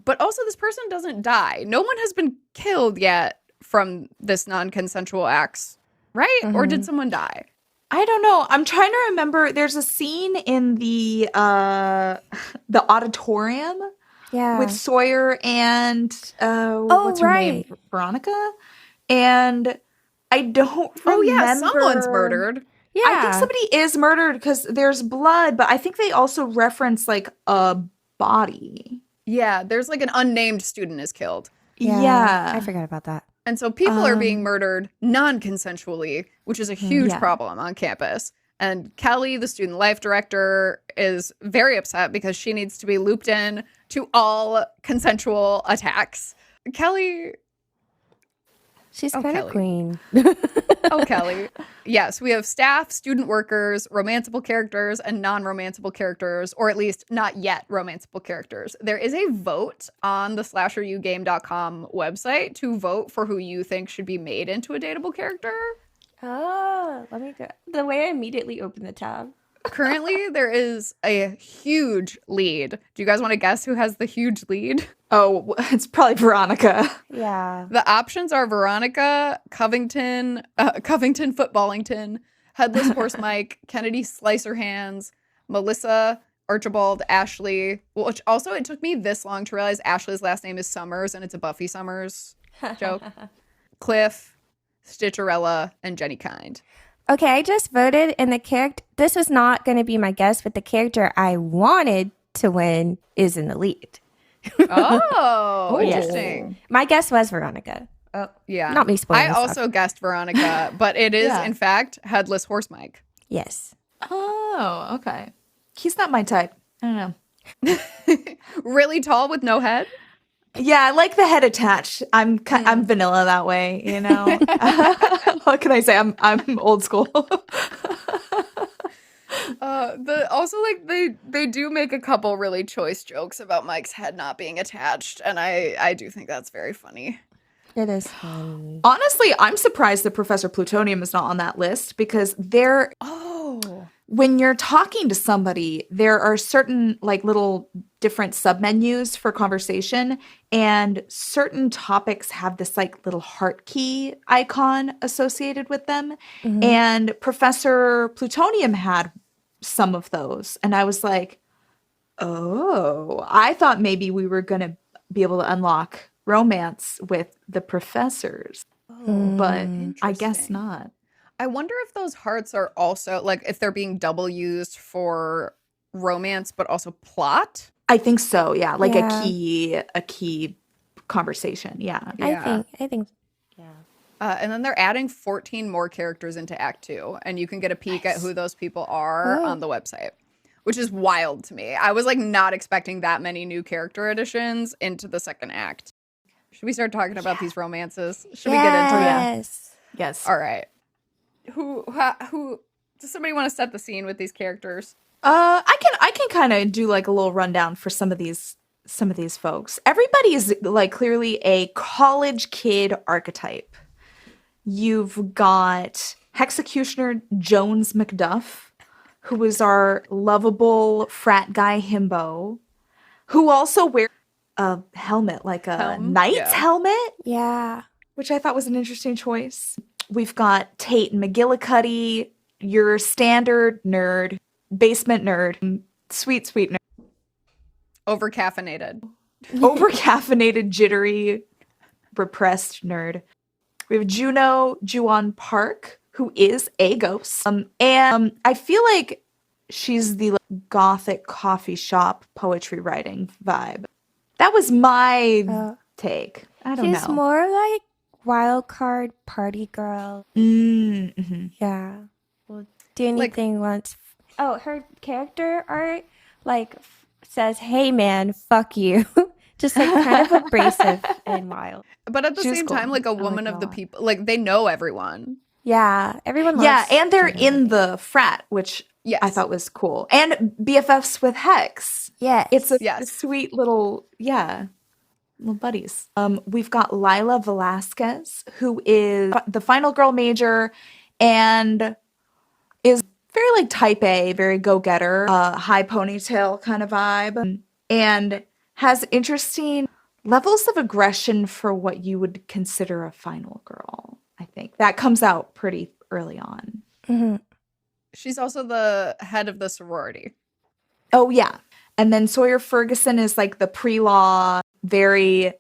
But also this person doesn't die. No one has been killed yet from this non-consensual acts, right? Or did someone die? I don't know. I'm trying to remember. There's a scene in the auditorium with Sawyer and what's her name? Veronica. And I don't remember. Oh yeah, someone's murdered. Yeah. I think somebody is murdered because there's blood, but I think they also reference like a body. Yeah, there's like an unnamed student is killed. Yeah. I forgot about that. And so people are being murdered non-consensually, which is a huge problem on campus. And Kelly, the student life director, is very upset because she needs to be looped in to all consensual attacks. Kelly... She's kind of queen. Oh, Kelly. Yes, we have staff, student workers, romanceable characters, and non-romanceable characters, or at least not yet romanceable characters. There is a vote on the slasherugame.com website to vote for who you think should be made into a dateable character. Oh, let me go. The way I immediately opened the tab. Currently, there is a huge lead. Do you guys want to guess who has the huge lead? Oh, it's probably Veronica. Yeah. The options are Veronica, Covington, Footballington, Headless Horse Mike, Kennedy Slicer Hands, Melissa, Archibald, Ashley. Which also, it took me this long to realize Ashley's last name is Summers, and it's a Buffy Summers joke. Cliff, Stitcherella, and Jenny Kind. Okay, I just voted, and the character. This is not going to be my guess, but the character I wanted to win is in the lead. Oh, interesting. My guess was Veronica. Oh, yeah. Not me spoiling I also guessed Veronica, but it is, in fact, Headless Horse Mike. Yes. Oh, okay. He's not my type. I don't know. Really tall with no head? Yeah, I like the head attached. I'm vanilla that way, you know. What can I say? I'm old school. Also like they do make a couple really choice jokes about Mike's head not being attached, and I do think that's very funny. It is fun. Honestly, I'm surprised that Professor Plutonium is not on that list because when you're talking to somebody, there are certain like little different submenus for conversation, and certain topics have this like little heart key icon associated with them. And Professor Plutonium had some of those. And I was like, oh, I thought maybe we were going to be able to unlock romance with the professors, but I guess not. I wonder if those hearts are also like if they're being double used for romance, but also plot. I think so. Yeah. Like a key conversation. Yeah. I think, yeah. And then they're adding 14 more characters into Act 2. And you can get a peek at who those people are on the website, which is wild to me. I was like not expecting that many new character additions into the second act. Should we start talking about these romances? Should we get into it? Yes. All right. Who does somebody want to set the scene with these characters? I can kind of do like a little rundown for some of these folks. Everybody is like clearly a college kid archetype. You've got Hexecutioner Jones McDuff, who is our lovable frat guy himbo, who also wears a helmet, like a knight's helmet. Yeah. Which I thought was an interesting choice. We've got Tate McGillicuddy, your standard nerd, basement nerd, sweet nerd. Overcaffeinated, jittery, repressed nerd. We have Juwon Park, who is a ghost. And I feel like she's the gothic coffee shop poetry writing vibe. That was my take. I don't know. She's more like wild card party girl. Mm-hmm. Yeah. Will do anything once. Oh, her character art says, "Hey man, fuck you." Just like kind of abrasive and wild. But at the same time, like a woman of the people, like they know everyone. Yeah, everyone loves Yeah, and they're in the frat, which I thought was cool. And BFFs with Hex. Yeah. It's a sweet little little buddies. We've got Lila Velasquez, who is the final girl major and is very like type A, very go-getter, high ponytail kind of vibe, and has interesting levels of aggression for what you would consider a final girl. I think that comes out pretty early on. Mm-hmm. She's also the head of the sorority. Oh, yeah. And then Sawyer Ferguson is like the pre-law, very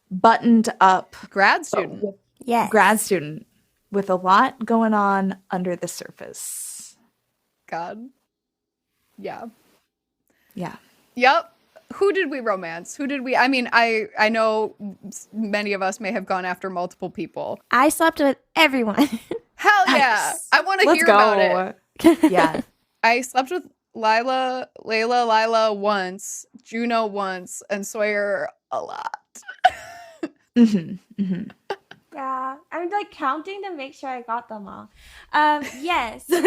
buttoned up grad student. Grad student with a lot going on under the surface. God. Yeah. Yeah. Yep. Who did we romance? I mean, I know many of us may have gone after multiple people. I slept with everyone. Hell yeah. I want to hear about it. Yeah. I slept with Lila once, Juno once, and Sawyer a lot. Mm-hmm. Mm-hmm. Yeah, I'm like counting to make sure I got them all. Yes. Or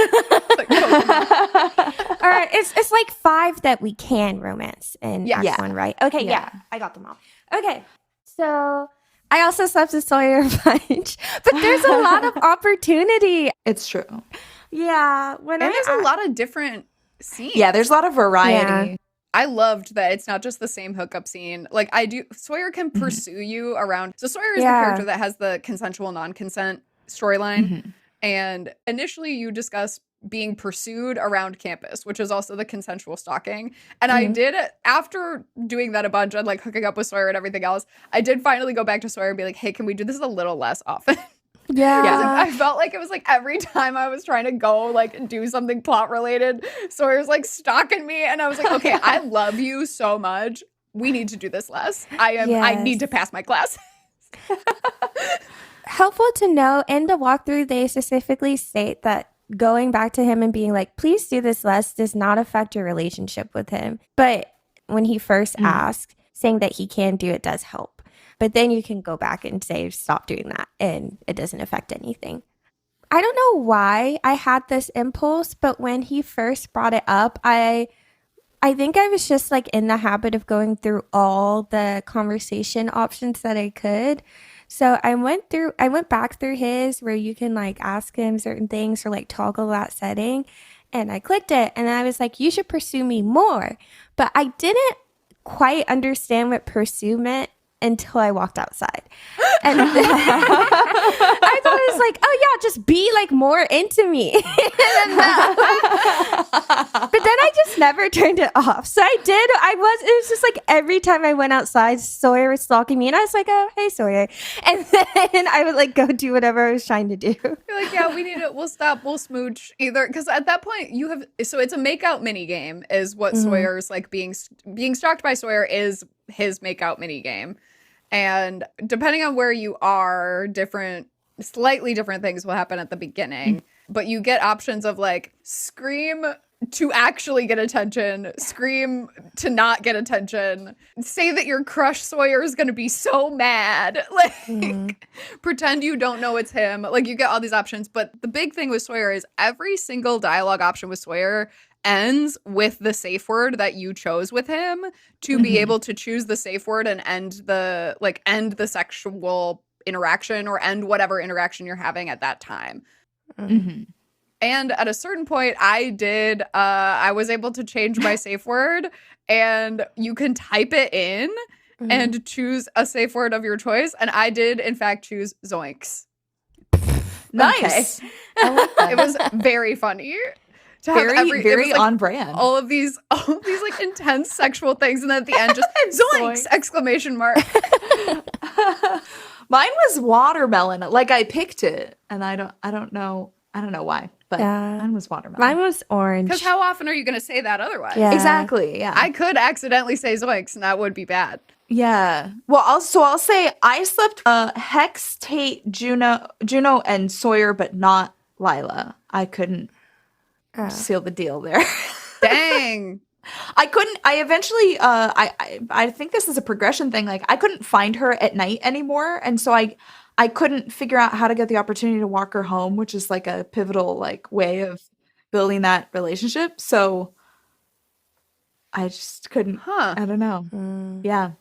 it's like 5 that we can romance in Act 1, right? Okay, yeah, I got them all. Okay, so I also slept with Sawyer a bunch, but there's a lot of opportunity. It's true. Yeah, there's a lot of different scenes. Yeah, there's a lot of variety. Yeah. I loved that it's not just the same hookup scene. Like Sawyer can pursue you around. So Sawyer is the character that has the consensual non-consent storyline. Mm-hmm. And initially you discuss being pursued around campus, which is also the consensual stalking. And I did, after doing that a bunch and like hooking up with Sawyer and everything else, I did finally go back to Sawyer and be like, hey, can we do this a little less often? Yeah. I felt like it was like every time I was trying to go like do something plot related, Sawyer's like stalking me, and I was like, okay, I love you so much. We need to do this less. I need to pass my class. Helpful to know, in the walkthrough, they specifically state that going back to him and being like, please do this less does not affect your relationship with him. But when he first asked, saying that he can do it does help. But then you can go back and say, stop doing that, and it doesn't affect anything. I don't know why I had this impulse, but when he first brought it up, I think I was just like in the habit of going through all the conversation options that I could. So I went back through his where you can like ask him certain things or like toggle that setting. And I clicked it and I was like, you should pursue me more. But I didn't quite understand what pursue meant until I walked outside. And I thought it was like, oh yeah, just be like more into me. But then I just never turned it off. So it was just like every time I went outside, Sawyer was stalking me and I was like, oh, hey Sawyer. And then I would like go do whatever I was trying to do. You're like, yeah, we need it. We'll stop. We'll smooch either. Because at that point so it's a makeout mini game is what Sawyer's like being stalked by Sawyer is his makeout mini game. And depending on where you are, different slightly different things will happen at the beginning, but you get options of like scream to actually get attention, scream to not get attention, say that your crush Sawyer is going to be so mad, like pretend you don't know it's him. Like you get all these options, but the big thing with Sawyer is every single dialogue option with Sawyer ends with the safe word that you chose with him to be able to choose the safe word and end the sexual interaction or end whatever interaction you're having at that time. And at a certain point, I was able to change my safe word, and you can type it in and choose a safe word of your choice. And I did, in fact, choose zoinks. Nice. Okay. It was very funny. To have Very like on brand. all of these like intense sexual things, and then at the end just zoinks! Exclamation mark. Mine was watermelon. Like I picked it, and I don't know why, but mine was watermelon. Mine was orange. Because how often are you going to say that otherwise? Yeah. Exactly. Yeah. I could accidentally say zoinks, and that would be bad. Yeah. Well, I'll say I slept Hex, Tate, Juno, and Sawyer, but not Lila. I couldn't seal the deal there. Dang. I eventually I think this is a progression thing. Like I couldn't find her at night anymore, and so I couldn't figure out how to get the opportunity to walk her home, which is like a pivotal like way of building that relationship. So I just couldn't. I don't know. Yeah.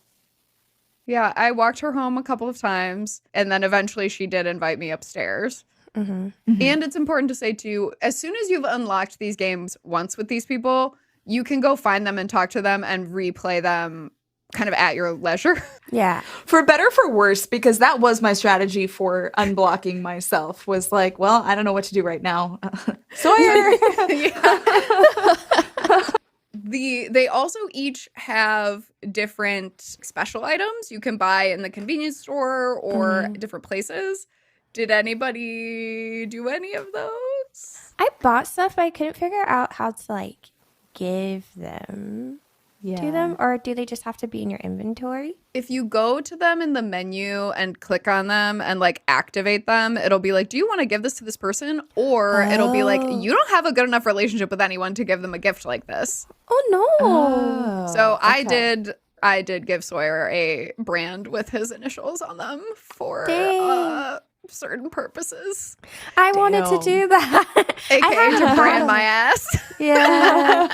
Yeah, I walked her home a couple of times, and then eventually she did invite me upstairs. And it's important to say, too, as soon as you've unlocked these games once with these people, you can go find them and talk to them and replay them kind of at your leisure. Yeah. For better, for worse, because that was my strategy for unblocking myself, was like, well, I don't know what to do right now. Sawyer! They also each have different special items you can buy in the convenience store or different places. Did anybody do any of those? I bought stuff, but I couldn't figure out how to like give them to them, or do they just have to be in your inventory? If you go to them in the menu and click on them and like activate them, it'll be like, do you want to give this to this person? Or it'll be like, you don't have a good enough relationship with anyone to give them a gift like this. Oh no. So okay. I did give Sawyer a brand with his initials on them for certain purposes. I wanted to do that. AKA to brand my ass. Yeah.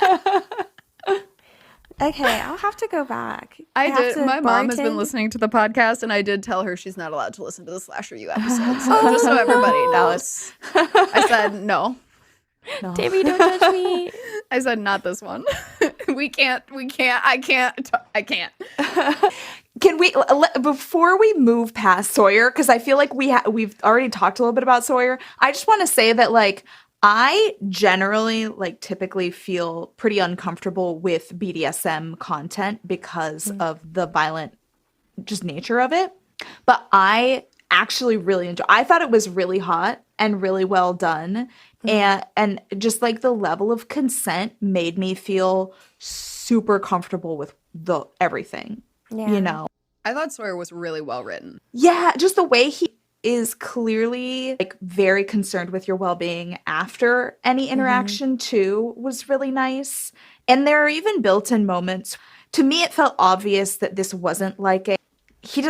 Okay, I'll have to go back. I did. My mom has been listening to the podcast, and I did tell her she's not allowed to listen to the Slasher U episode. So just so everybody knows, I said no. Davey, don't judge me. I said not this one. I can't. Can we, before we move past Sawyer, because I feel like we've already talked a little bit about Sawyer, I just want to say that like I generally like typically feel pretty uncomfortable with BDSM content because of the violent just nature of it. But I actually really I thought it was really hot and really well done. And just like the level of consent made me feel super comfortable with everything. Yeah. You know? I thought Sawyer was really well written. Yeah, just the way he is clearly like very concerned with your well-being after any interaction too was really nice. And there are even built-in moments. To me, it felt obvious that this wasn't like he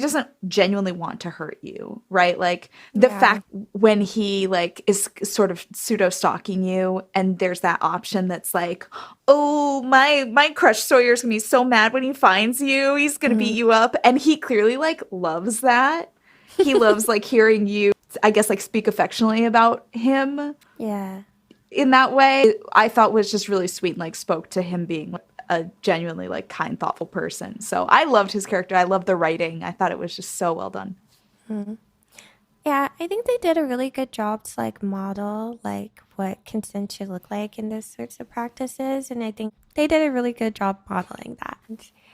doesn't genuinely want to hurt you, right? Like the fact when he like is sort of pseudo stalking you, and there's that option that's like, oh, my crush Sawyer's gonna be so mad when he finds you, he's gonna beat you up, and he clearly like loves that. He loves like hearing you, I guess, like speak affectionately about him. Yeah. In that way, I thought was just really sweet and like spoke to him being a genuinely like kind, thoughtful person. So I loved his character. I loved the writing. I thought it was just so well done. Yeah, I think they did a really good job to like model like what consent should look like in those sorts of practices. And I think they did a really good job modeling that.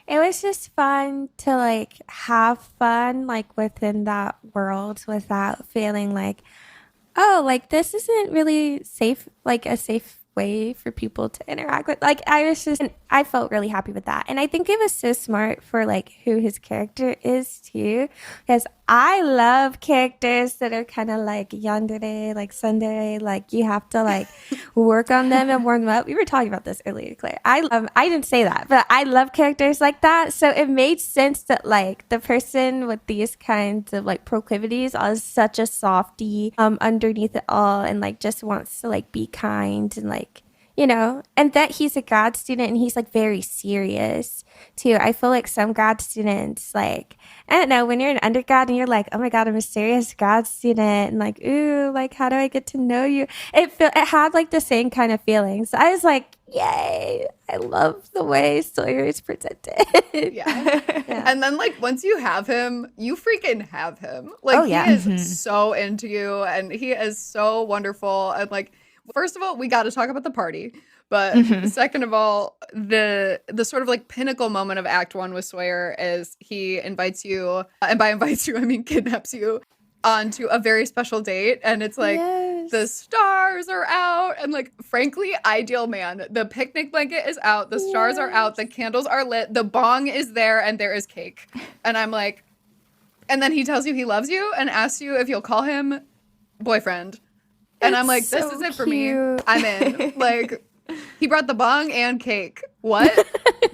It was just fun to like have fun like within that world without feeling like, oh, like this isn't really safe, like a safe way for people to interact with. Like I felt really happy with that. And I think it was so smart for like who his character is too, because I love characters that are kind of like yandere, like tsundere, like you have to like work on them and warm them up. We were talking about this earlier, Claire. I didn't say that, but I love characters like that. So it made sense that like the person with these kinds of like proclivities is such a softie underneath it all, and like just wants to like be kind and like, you know, and that he's a grad student and he's like very serious too. I feel like some grad students, like, I don't know, when you're an undergrad and you're like, oh my God, I'm a serious grad student, and like, ooh, like, how do I get to know you? It had like the same kind of feelings. I was like, yay, I love the way Sawyer is presented. Yeah. And then like once you have him, you freaking have him. Like Oh, yeah. he is so into you, and he is so wonderful. And like, first of all, we got to talk about the party. But second of all, the sort of like pinnacle moment of Act 1 with Sawyer is he invites you, and by invites you, I mean kidnaps you, onto a very special date. And it's like, Yes. the stars are out. And like, frankly, ideal man. The picnic blanket is out. The stars are out. The candles are lit. The bong is there, and there is cake. And I'm like, and then he tells you he loves you and asks you if you'll call him boyfriend. And I'm like, this so is it for me. cute. I'm in. Like, he brought the bong and cake. What?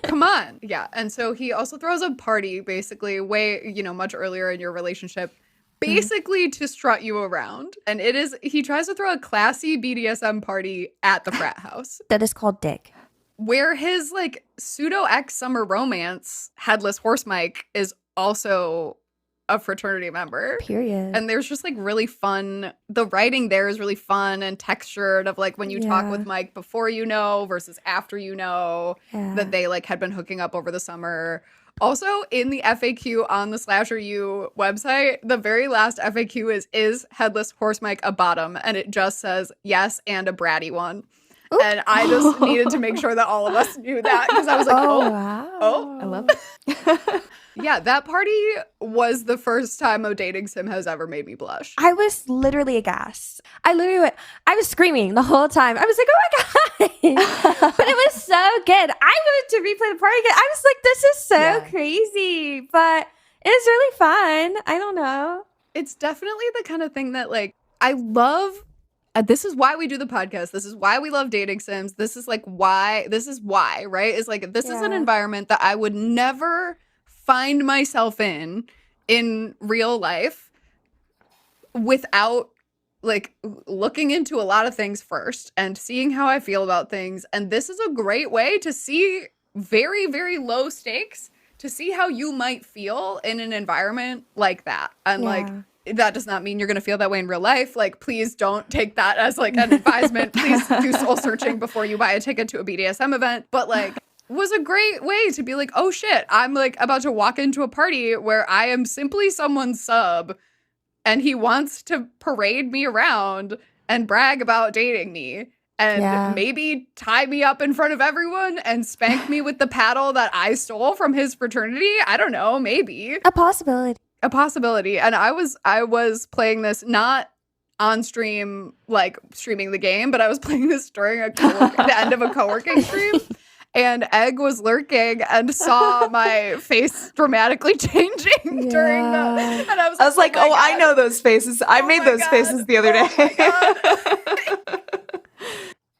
Come on. Yeah. And so he also throws a party, basically, much earlier in your relationship, basically to strut you around. And he tries to throw a classy BDSM party at the frat house, That is called dick. where his like pseudo ex summer romance, Headless Horse Mike, is also a fraternity member. Period. And there's just like really fun. The writing there is really fun and textured of like when you talk Yeah. with Mike before you know versus after you know Yeah. that they like had been hooking up over the summer. Also, in the FAQ on the Slasher U website, the very last FAQ is Headless Horse Mike a bottom? And it just says yes and a bratty one. Ooh. And I just needed to make sure that all of us knew that because I was like, wow. oh. I love it. Yeah, that party was the first time a dating sim has ever made me blush. I was literally aghast. I was screaming the whole time. I was like, oh my God. But it was so good. I wanted to replay the party again. I was like, this is so Yeah. crazy. But it was really fun. I don't know. It's definitely the kind of thing that like I love. This is why we do the podcast. This is why we love dating sims. This is why, right? Is like, this is an Yeah. environment that I would never find myself in real life without like looking into a lot of things first and seeing how I feel about things. And this is a great way to see very, very low stakes, to see how you might feel in an environment like that. And like, that does not mean you're going to feel that way in real life. Like, please don't take that as like an advisement. Please do soul searching before you buy a ticket to a BDSM event. But like, was a great way to be like, oh shit, I'm like about to walk into a party where I am simply someone's sub and he wants to parade me around and brag about dating me and maybe tie me up in front of everyone and spank me with the paddle that I stole from his fraternity. I don't know, maybe. A possibility. A possibility. And I was playing this not on stream, like streaming the game, but I was playing this during the end of a co-working stream. And Egg was lurking and saw my face dramatically changing during the. And I was like, oh, I know those faces. I made those faces the other day.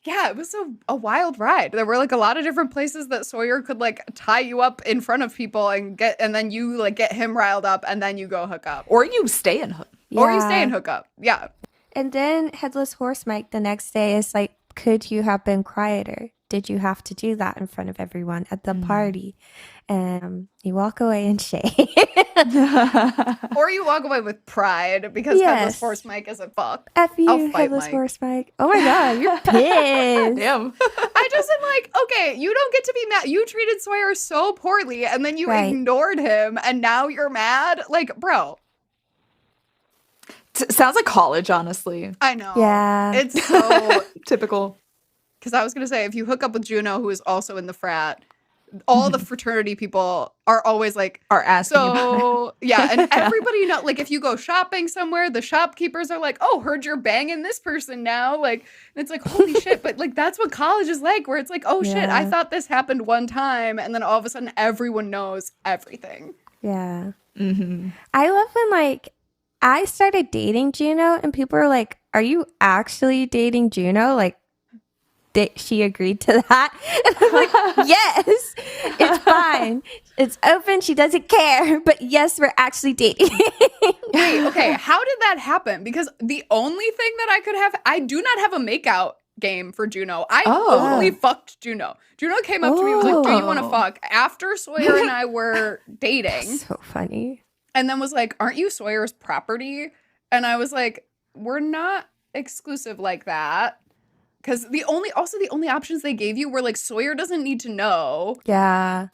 Yeah, it was a wild ride. There were like a lot of different places that Sawyer could like tie you up in front of people and then you like get him riled up and then you go hook up. Or you stay and hook. Or you stay and hook up. Yeah. And then Headless Horse Mike the next day is like, could you have been quieter? Did you have to do that in front of everyone at the party? And you walk away in shame. Or you walk away with pride because Headless Horse Mike is a fuck. F you, I'll fight Headless Mike. Horse Mike. Oh my God, you're pissed. Damn. I just am like, okay, you don't get to be mad. You treated Sawyer so poorly and then you ignored him and now you're mad? Like, bro. Sounds like college, honestly. I know. Yeah. It's so typical. Because I was going to say, if you hook up with Juno, who is also in the frat, all the fraternity people are always like, are asking so, yeah. And everybody know, like, if you go shopping somewhere, the shopkeepers are like, oh, heard you're banging this person now. Like, and it's like, holy shit. But like, that's what college is like, where it's like, oh shit, I thought this happened one time. And then all of a sudden, everyone knows everything. Yeah. I love when like I started dating Juno and people were like, "Are you actually dating Juno?" Like, did she agreed to that? And I'm like, "Yes, it's fine. It's open. She doesn't care. But yes, we're actually dating." Wait, okay, how did that happen? Because the only thing that I could have, I do not have a makeout game for Juno. I totally fucked Juno. Juno came up to me and was like, "Do you want to fuck?" After Sawyer and I were dating. So funny. And then was like, "Aren't you Sawyer's property?" And I was like, "We're not exclusive like that." Because the only options they gave you were like, Sawyer doesn't need to know. Yeah.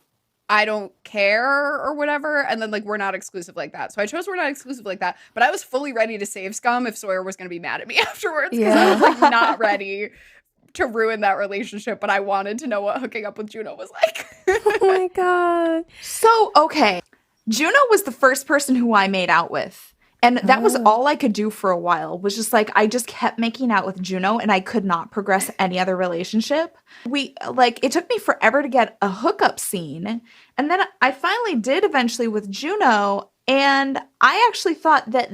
I don't care or whatever. And then like, we're not exclusive like that. So I chose we're not exclusive like that. But I was fully ready to save Scum if Sawyer was going to be mad at me afterwards. Because I was like not ready to ruin that relationship. But I wanted to know what hooking up with Juno was like. Oh my God. So, okay. Juno was the first person who I made out with. And that was all I could do for a while, was just like, I just kept making out with Juno and I could not progress any other relationship. It took me forever to get a hookup scene. And then I finally did eventually with Juno. And I actually thought that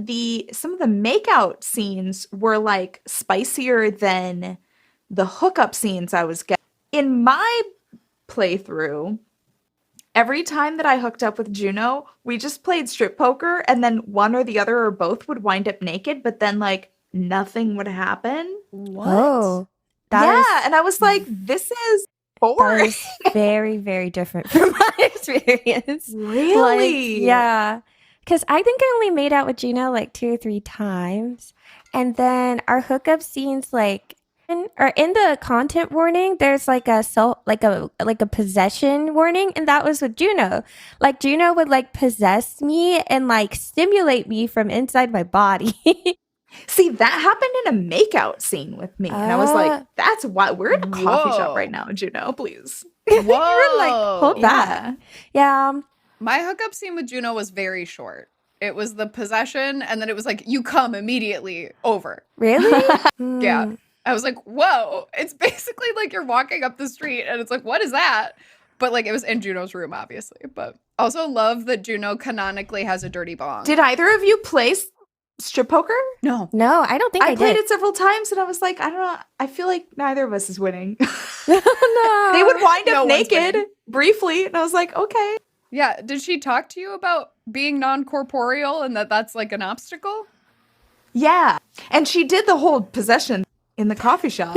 some of the makeout scenes were like spicier than the hookup scenes I was getting. In my playthrough, every time that I hooked up with Juno, we just played strip poker and then one or the other or both would wind up naked, but then like nothing would happen. What? Oh, And I was like, this is boring. That is very, very different from my experience. Really? Like, yeah. Because I think I only made out with Juno like 2 or 3 times. And then our hookup scenes or in the content warning, there's like a possession warning, and that was with Juno. Like Juno would like possess me and like stimulate me from inside my body. See, that happened in a makeout scene with me. And I was like, that's why we're in a coffee shop right now, Juno, please. Whoa. You were like, hold that. Yeah. My hookup scene with Juno was very short. It was the possession, and then it was like, you come immediately, over. Really? Yeah. I was like, whoa, it's basically like you're walking up the street and it's like, what is that? But like, it was in Juno's room, obviously. But also love that Juno canonically has a dirty bong. Did either of you play strip poker? No. No, I don't think I played did. it several times and I was like, I don't know. I feel like neither of us is winning. No. They would wind No up one's naked winning. briefly. And I was like, okay. Yeah. Did she talk to you about being non-corporeal and that's like an obstacle? Yeah. And she did the whole possession in the coffee shop.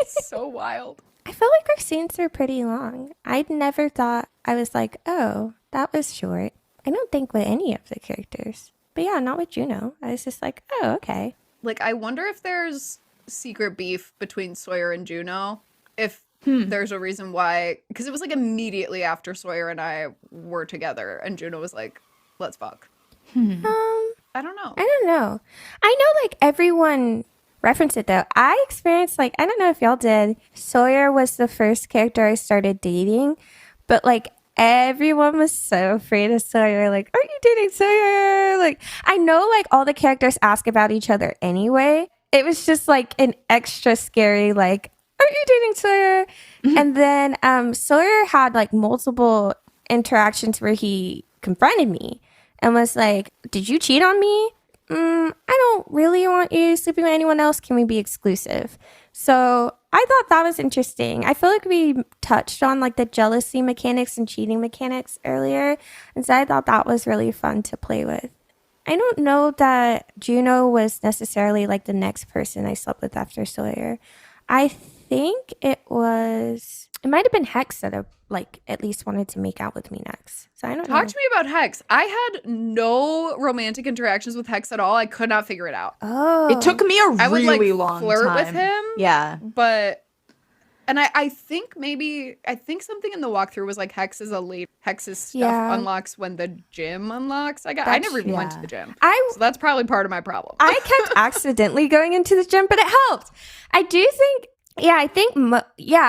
So wild. I feel like our scenes are pretty long. I'd never thought, I was like, oh, that was short. I don't think with any of the characters. But yeah, not with Juno. I was just like, oh, okay. Like, I wonder if there's secret beef between Sawyer and Juno. If there's a reason why. Because it was like immediately after Sawyer and I were together. And Juno was like, let's fuck. I don't know. I don't know. I know like everyone referenced it though. I experienced like, I don't know if y'all did. Sawyer was the first character I started dating. But like everyone was so afraid of Sawyer. Like, are you dating Sawyer? Like, I know like all the characters ask about each other anyway. It was just like an extra scary like, are you dating Sawyer? And then Sawyer had like multiple interactions where he confronted me and was like, did you cheat on me? I don't really want you sleeping with anyone else. Can we be exclusive? So I thought that was interesting. I feel like we touched on like the jealousy mechanics and cheating mechanics earlier. And so I thought that was really fun to play with. I don't know that Juno was necessarily like the next person I slept with after Sawyer. I think it might have been Hex that like at least wanted to make out with me next. So I don't know. Talk to me about Hex. I had no romantic interactions with Hex at all. I could not figure it out. Oh. It took me a I would really like long flirt time. with him. Yeah. But I think something in the walkthrough was like Hex's stuff unlocks when the gym unlocks. I never even went to the gym. So that's probably part of my problem. I kept accidentally going into the gym, but it helped. I do think, I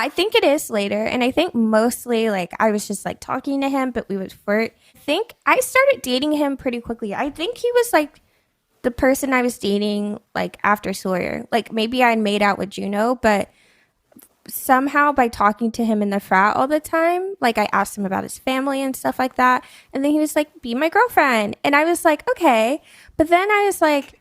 think it is later. And I think mostly like I was just like talking to him, but we would flirt. I think I started dating him pretty quickly. I think he was like the person I was dating like after Sawyer. Like maybe I made out with Juno, but somehow by talking to him in the frat all the time, like I asked him about his family and stuff like that. And then he was like, be my girlfriend. And I was like, okay. But then I was like,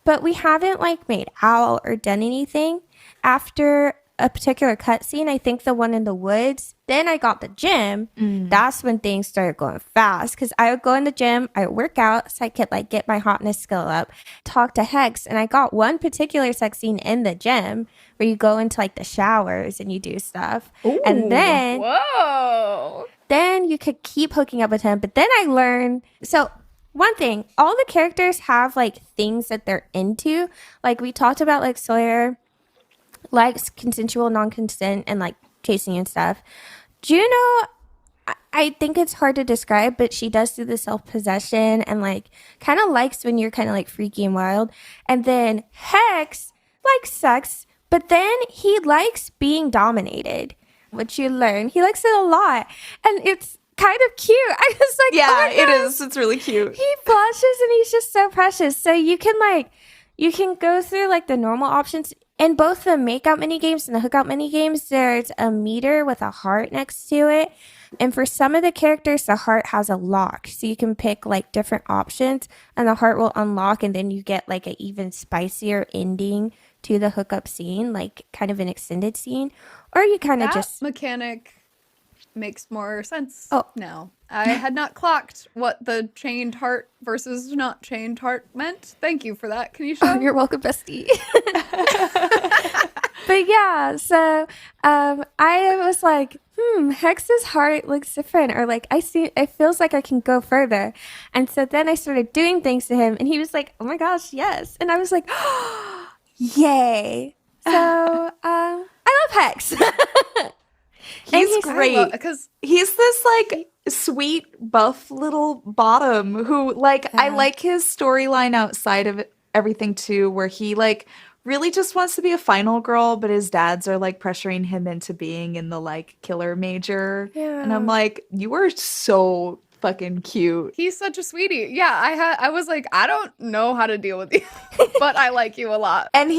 but we haven't like made out or done anything. After a particular cutscene, I think the one in the woods, then I got the gym. That's when things started going fast because I would go in the gym, I would work out so I could like get my hotness skill up, talk to Hex, and I got one particular sex scene in the gym where you go into like the showers and you do stuff. Ooh. And then Whoa. then you could keep hooking up with him. But then I learned, so one thing, all the characters have like things that they're into. Like we talked about like Sawyer likes consensual non-consent and like chasing and stuff. Juno, I think it's hard to describe, but she does do the self-possession and like kind of likes when you're kind of like freaky and wild. And then Hex likes sex, but then he likes being dominated, which you learn. He likes it a lot. And it's kind of cute. I was like, Yeah, oh my it gosh. is. It's really cute. He blushes and he's just so precious. So you can go through like the normal options. In both the makeout mini games and the hookup mini games, there's a meter with a heart next to it. And for some of the characters, the heart has a lock. So you can pick like different options and the heart will unlock and then you get like an even spicier ending to the hookup scene, like kind of an extended scene. Or you kind of That just mechanic makes more sense Oh. now. I had not clocked what the chained heart versus not chained heart meant. Thank you for that, Kanisha. Oh, you're welcome, bestie. But yeah, so I was like, Hex's heart looks different, or like it feels like I can go further. And so then I started doing things to him, and he was like, oh my gosh, yes. And I was like, yay. So I love Hex. He's great. Because He's this like sweet buff little bottom who like I Yeah. like his storyline outside of everything too, where he like really just wants to be a final girl, but his dads are like pressuring him into being in the like killer major. And I'm Yeah. like, you are so fucking cute. he's such a sweetie. Yeah, I was like, I don't know how to deal with you, but I like you a lot. And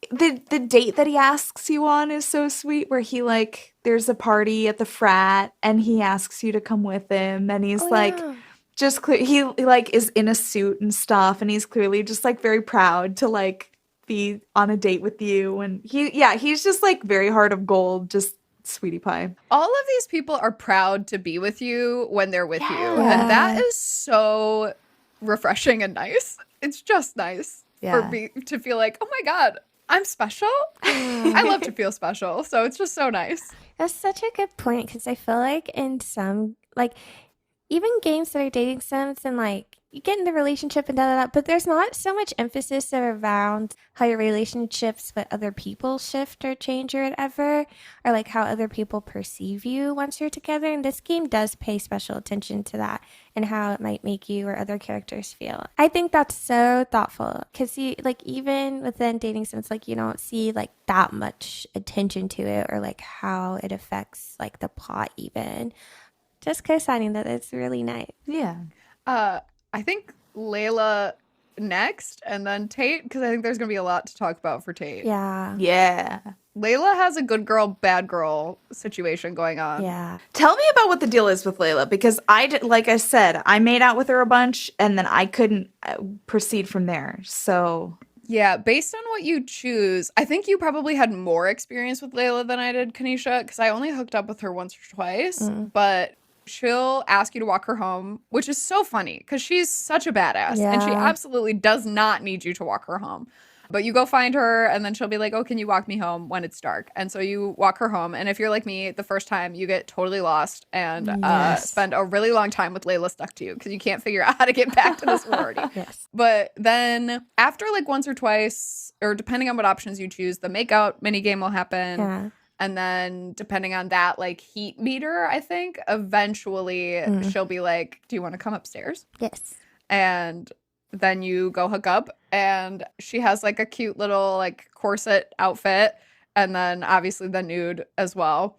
the date that he asks you on is so sweet, where he like there's a party at the frat and he asks you to come with him, and he's Oh, like yeah. just clear he like is in a suit and stuff, and he's clearly just like very proud to like be on a date with you, and he's just like very heart of gold, just sweetie pie. All of these people are proud to be with you when they're with you. Yeah. And that is so refreshing and nice. It's just nice for Yeah. me to feel like, oh my God, I'm special. I love to feel special. So it's just so nice. That's such a good point because I feel like in some, like, even games that are dating sims and like you get in the relationship and but there's not so much emphasis around how your relationships with other people shift or change or whatever, or like how other people perceive you once you're together. And this game does pay special attention to that and how it might make you or other characters feel. I think that's so thoughtful because you like even within dating sims, like you don't see like that much attention to it or like how it affects like the plot even. Just co-signing that it's really nice. Yeah. I think Layla next and then Tate, because I think there's going to be a lot to talk about for Tate. Yeah. Yeah. Layla has a good girl, bad girl situation going on. Yeah. Tell me about what the deal is with Layla, because like I said, I made out with her a bunch and then I couldn't proceed from there. So Yeah, based on what you choose, I think you probably had more experience with Layla than I did, Kanisha, because I only hooked up with her once or twice, but she'll ask you to walk her home, which is so funny because she's such a badass and she Yeah. absolutely does not need you to walk her home. But you go find her and then she'll be like, oh, can you walk me home when it's dark? And so you walk her home. And if you're like me, the first time you get totally lost and Yes. spend a really long time with Layla stuck to you because you can't figure out how to get back to the sorority. Yes. But then after like once or twice, or depending on what options you choose, the makeout minigame will happen. Yeah. And then depending on that like heat meter, I think, eventually she'll be like, do you want to come upstairs? Yes. And then you go hook up and she has like a cute little like corset outfit and then obviously the nude as well.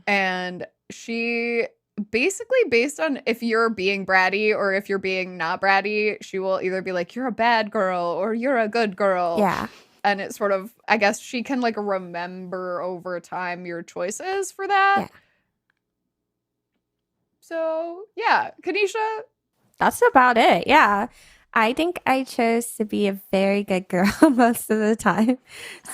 And she basically, based on if you're being bratty or if you're being not bratty, she will either be like, you're a bad girl or you're a good girl. Yeah. and it sort of, I guess she can like remember over time your choices for that. Yeah. So yeah, Kanisha. That's about it. Yeah. I think I chose to be a very good girl most of the time.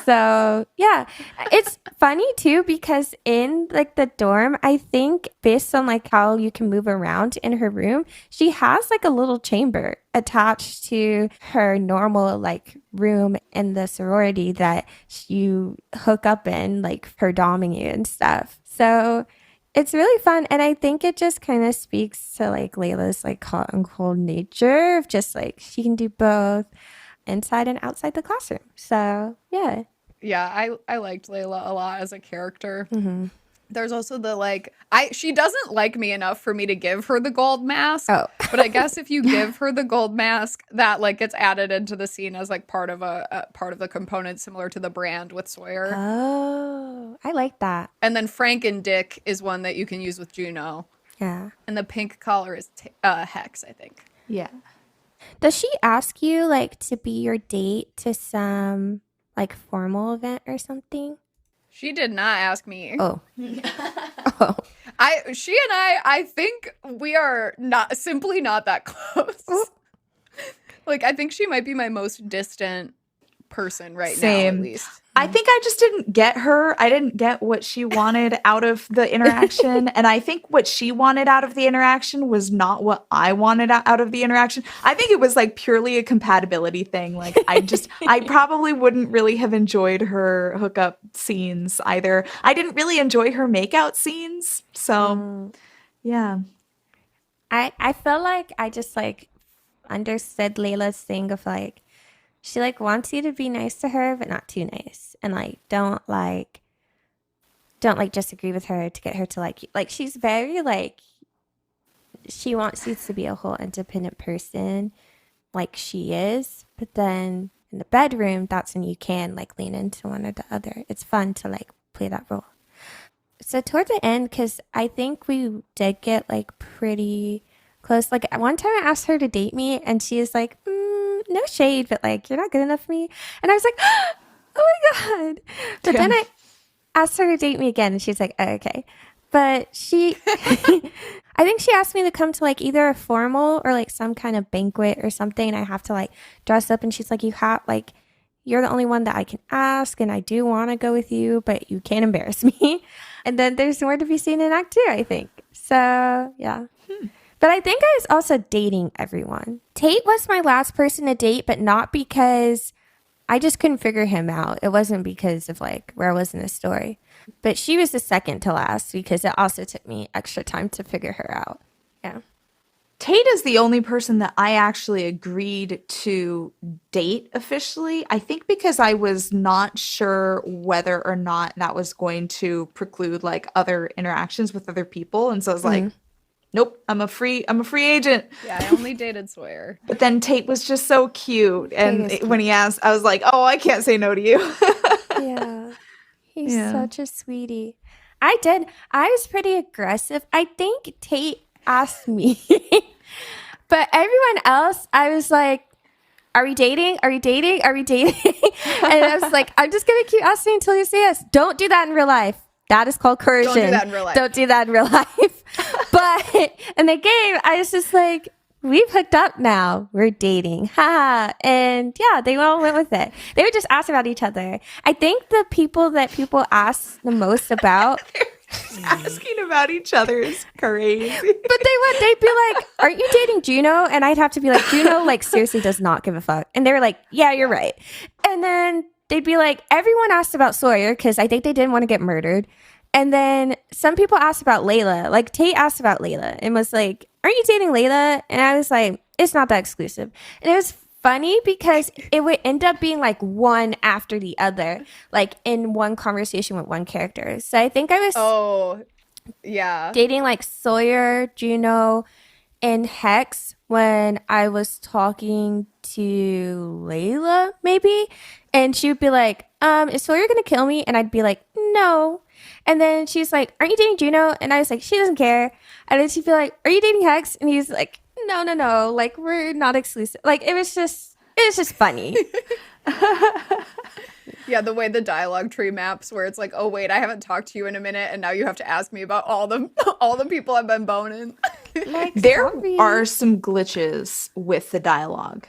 So, yeah. It's funny too because in like the dorm, I think based on like how you can move around in her room, she has like a little chamber attached to her normal like room in the sorority that you hook up in, like her doming you and stuff. So, it's really fun, and I think it just kind of speaks to like Layla's like hot and cold nature of just like she can do both inside and outside the classroom. So yeah. Yeah, I liked Layla a lot as a character. Mm-hmm. There's also the like she doesn't like me enough for me to give her the gold mask. Oh. But I guess if you give her the gold mask, that like gets added into the scene as like part of part of the component, similar to the brand with Sawyer. Oh, I like that. And then Frank and Dick is one that you can use with Juno. Yeah. And the pink collar is Hex, I think. Yeah. Does she ask you like to be your date to some like formal event or something? She did not ask me. Oh. Oh. She and I think we are not that close. Like, I think she might be my most distant person right now, at least. I think I just didn't get her. I didn't get what she wanted out of the interaction. And I think what she wanted out of the interaction was not what I wanted out of the interaction. I think it was like purely a compatibility thing. Like I probably wouldn't really have enjoyed her hookup scenes either. I didn't really enjoy her makeout scenes. So yeah. I feel like I just like understood Layla's thing of like she like wants you to be nice to her but not too nice, and like don't just agree with her to get her to like you. Like she's very like she wants you to be a whole independent person like she is, but then in the bedroom that's when you can like lean into one or the other. It's fun to like play that role. So toward the end, because I think we did get like pretty close. Like one time I asked her to date me and she is like, no shade, but like, you're not good enough for me. And I was like, oh my God. But then I asked her to date me again and she's like, oh, okay. But she, I think she asked me to come to like either a formal or like some kind of banquet or something. And I have to like dress up and she's like, you're the only one that I can ask. And I do want to go with you, but you can't embarrass me. And then there's more to be seen in Act 2, I think. So yeah. But I think I was also dating everyone. Tate was my last person to date, but not because I just couldn't figure him out. It wasn't because of like where I was in the story. But she was the second to last because it also took me extra time to figure her out. Yeah. Tate is the only person that I actually agreed to date officially. I think because I was not sure whether or not that was going to preclude like other interactions with other people. And so I was like, nope, I'm a free agent. Yeah, I only dated Sawyer. But then Tate was just so cute. And when he asked, I was like, oh, I can't say no to you. Yeah. He's such a sweetie. I was pretty aggressive. I think Tate asked me. But everyone else, I was like, are we dating? Are we dating? Are we dating? And I was like, I'm just going to keep asking until you say yes. Don't do that in real life. That is called coercion. Don't do that in real life. Don't do that in real life. But in the game, I was just like, we've hooked up now. We're dating. Ha. And yeah, they all went with it. They would just ask about each other. I think the people that people ask the most about asking about each other is crazy. But they'd be like, aren't you dating Juno? And I'd have to be like, Juno like seriously does not give a fuck. And they were like, yeah, you're right. And then they'd be like, everyone asked about Sawyer because I think they didn't want to get murdered. And then some people asked about Layla. Like Tate asked about Layla and was like, aren't you dating Layla? And I was like, it's not that exclusive. And it was funny because it would end up being like one after the other, like in one conversation with one character. So I think I was dating like Sawyer, Juno, and Hex when I was talking to Layla, maybe. And she would be like, is Sawyer gonna kill me? And I'd be like, no. And then she's like, aren't you dating Juno? And I was like, she doesn't care. And then she'd be like, are you dating Hex? And he's like, no. Like, we're not exclusive. Like, it was just funny. Yeah, the way the dialogue tree maps, where it's like, oh wait, I haven't talked to you in a minute, and now you have to ask me about all the people I've been boning. Like, There sorry. are some glitches with the dialogue.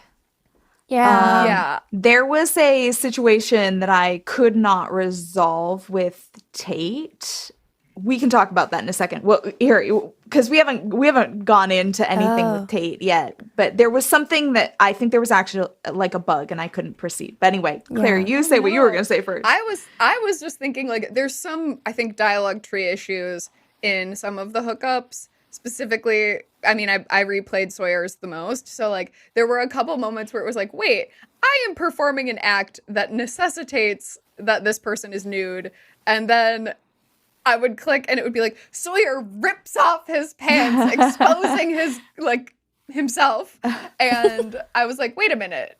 Yeah. Yeah. There was a situation that I could not resolve with Tate. We can talk about that in a second. Well, here, because we haven't gone into anything with Tate yet. But there was something that I think there was actually like a bug, and I couldn't proceed. But anyway, Claire, you say what you were going to say first. I was just thinking, like, there's some, I think, dialogue tree issues in some of the hookups. Specifically, I mean, I replayed Sawyer's the most. So, like, there were a couple moments where it was like, wait, I am performing an act that necessitates that this person is nude. And then I would click and it would be like, Sawyer rips off his pants, exposing his, like, himself. And I was like, wait a minute.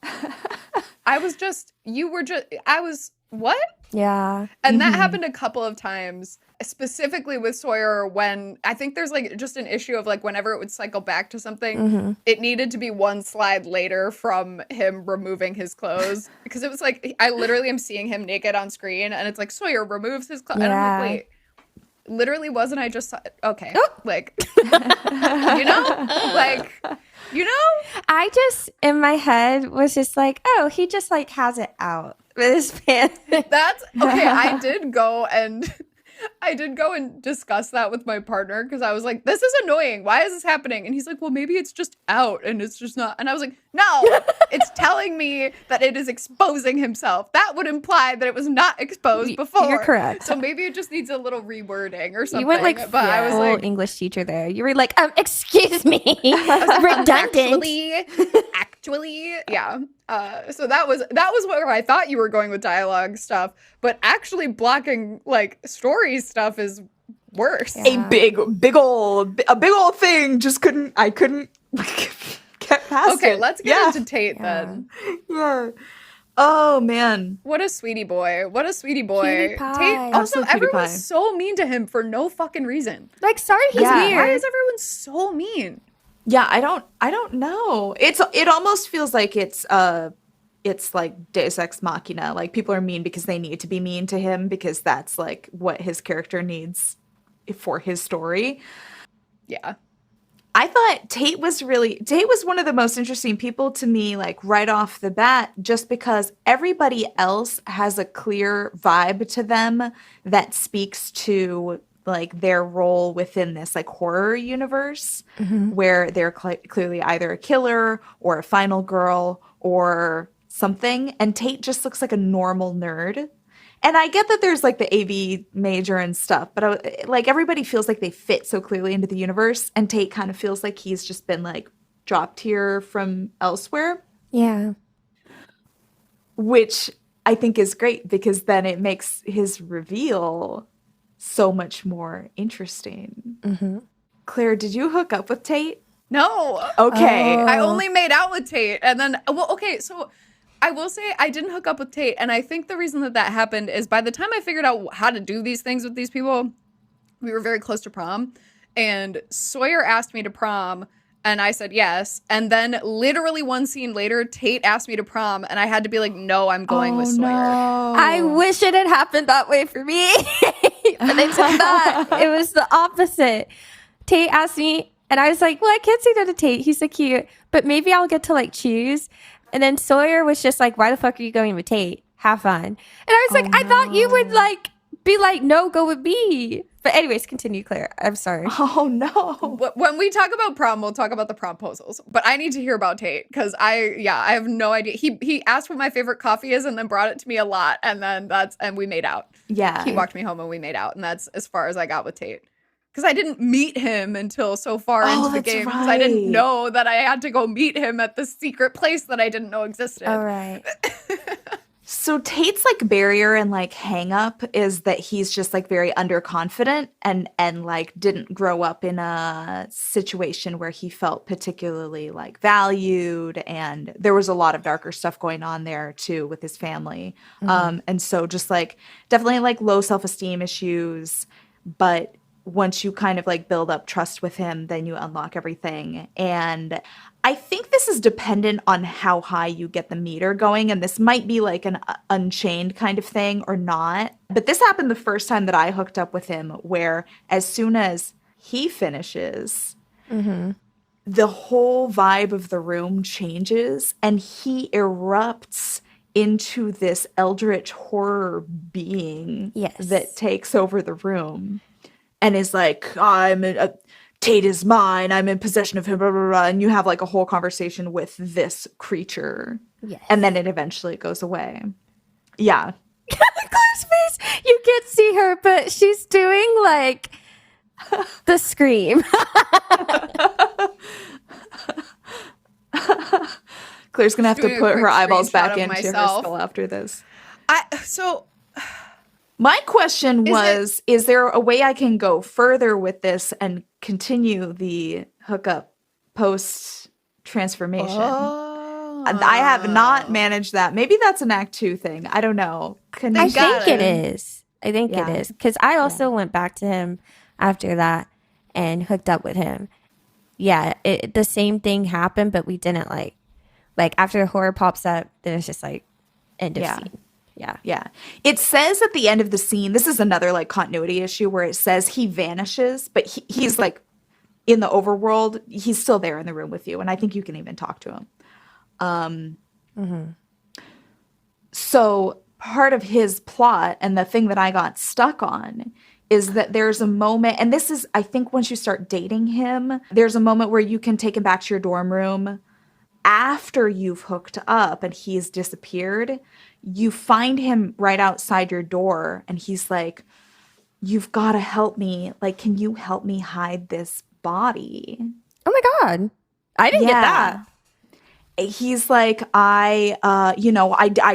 What? Yeah. And that happened a couple of times, specifically with Sawyer, when I think there's like just an issue of like whenever it would cycle back to something, it needed to be one slide later from him removing his clothes. Because it was like, I literally am seeing him naked on screen and it's like Sawyer removes his clothes. And I'm like, wait, literally wasn't I just, okay. Like, like, I just, in my head, was just like, oh, he just like has it out with his pants. That's okay. I did go and discuss that with my partner because I was like, this is annoying. Why is this happening? And he's like, well, maybe it's just out and it's just not. And I was like, no, it's telling me that it is exposing himself. That would imply that it was not exposed before. You're correct. So maybe it just needs a little rewording or something. You went like but I was like, English teacher there. You were like, excuse me, redundant. Actually, yeah. So that was where I thought you were going with dialogue stuff, but actually blocking like story stuff is worse. Yeah. A big old thing. Just couldn't get past Okay, it. let's get into Tate then. Yeah. Oh man. What a sweetie boy. What a sweetie boy. Cutie pie. Tate, also, Absolute cutie everyone's pie. so mean to him for no fucking reason. Like, sorry, he's Yeah. weird. Why is everyone so mean? Yeah, I don't know. It almost feels like it's like Deus Ex Machina. Like people are mean because they need to be mean to him because that's like what his character needs for his story. Yeah. I thought Tate was one of the most interesting people to me, like right off the bat, just because everybody else has a clear vibe to them that speaks to like their role within this like horror universe where they're clearly either a killer or a final girl or something. And Tate just looks like a normal nerd. And I get that there's like the AV major and stuff, but like everybody feels like they fit so clearly into the universe. And Tate kind of feels like he's just been like dropped here from elsewhere. Yeah. Which I think is great because then it makes his reveal so much more interesting. Claire, did you hook up with Tate? No. Okay. Oh. I only made out with Tate. And then, well, okay, so I will say I didn't hook up with Tate. And I think the reason that happened is by the time I figured out how to do these things with these people, we were very close to prom. And Sawyer asked me to prom. And I said yes. And then literally one scene later, Tate asked me to prom. And I had to be like, no, I'm going with Sawyer. No. I wish it had happened that way for me. But it's not. It was the opposite. Tate asked me, and I was like, well, I can't say no to Tate. He's so cute. But maybe I'll get to like choose. And then Sawyer was just like, why the fuck are you going with Tate? Have fun. And I was like, I thought you would like be like, no, go with me. But anyways, continue, Claire. I'm sorry. Oh no. When we talk about prom, we'll talk about the promposals. But I need to hear about Tate because I have no idea. He asked what my favorite coffee is and then brought it to me a lot. And then we made out. Yeah. He walked me home and we made out. And that's as far as I got with Tate. Because I didn't meet him until so far into the that's game. Because I didn't right. know that I had to go meet him at the secret place that I didn't know existed. All right. So Tate's like barrier and like hang up is that he's just like very underconfident and like didn't grow up in a situation where he felt particularly like valued, and there was a lot of darker stuff going on there too with his family. And so just like definitely like low self-esteem issues, but once you kind of like build up trust with him, then you unlock everything. And I think this is dependent on how high you get the meter going. And this might be like an unchained kind of thing or not. But this happened the first time that I hooked up with him, where as soon as he finishes, the whole vibe of the room changes and he erupts into this eldritch horror being that takes over the room and is like, Tate is mine, I'm in possession of him, blah, blah, blah. And you have like a whole conversation with this creature. Yes. And then it eventually goes away. Yeah. Claire's face, you can't see her, but she's doing like the scream. Claire's gonna have to put her eyeballs back into her myself. skull after this. My question was, is there a way I can go further with this and continue the hookup post transformation? I have not managed that. Maybe that's an Act 2 thing. I don't know. I think it is. I think it is. Because I also went back to him after that and hooked up with him. Yeah, the same thing happened, but we didn't like after the horror pops up, then it's just like end of scene. Yeah. It says at the end of the scene, this is another like continuity issue where it says he vanishes, but he's like in the overworld, he's still there in the room with you. And I think you can even talk to him. So part of his plot and the thing that I got stuck on is that there's a moment, and this is, I think once you start dating him, there's a moment where you can take him back to your dorm room after you've hooked up and he's disappeared. You find him right outside your door and he's like, you've got to help me. Like, can you help me hide this body? Oh my God. I didn't get that. He's like, I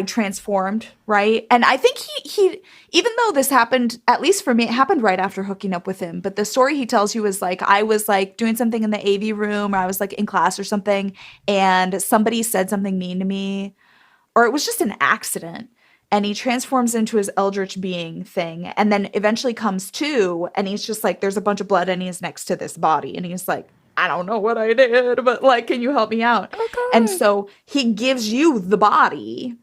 transformed, right? And I think he, even though this happened, at least for me, it happened right after hooking up with him. But the story he tells you is like, I was like doing something in the AV room, or I was like in class or something, and somebody said something mean to me, or it was just an accident. And he transforms into his eldritch being thing, and then eventually comes to, and he's just like, there's a bunch of blood, and he's next to this body, and he's like, I don't know what I did, but like, can you help me out? Okay. And so he gives you the body.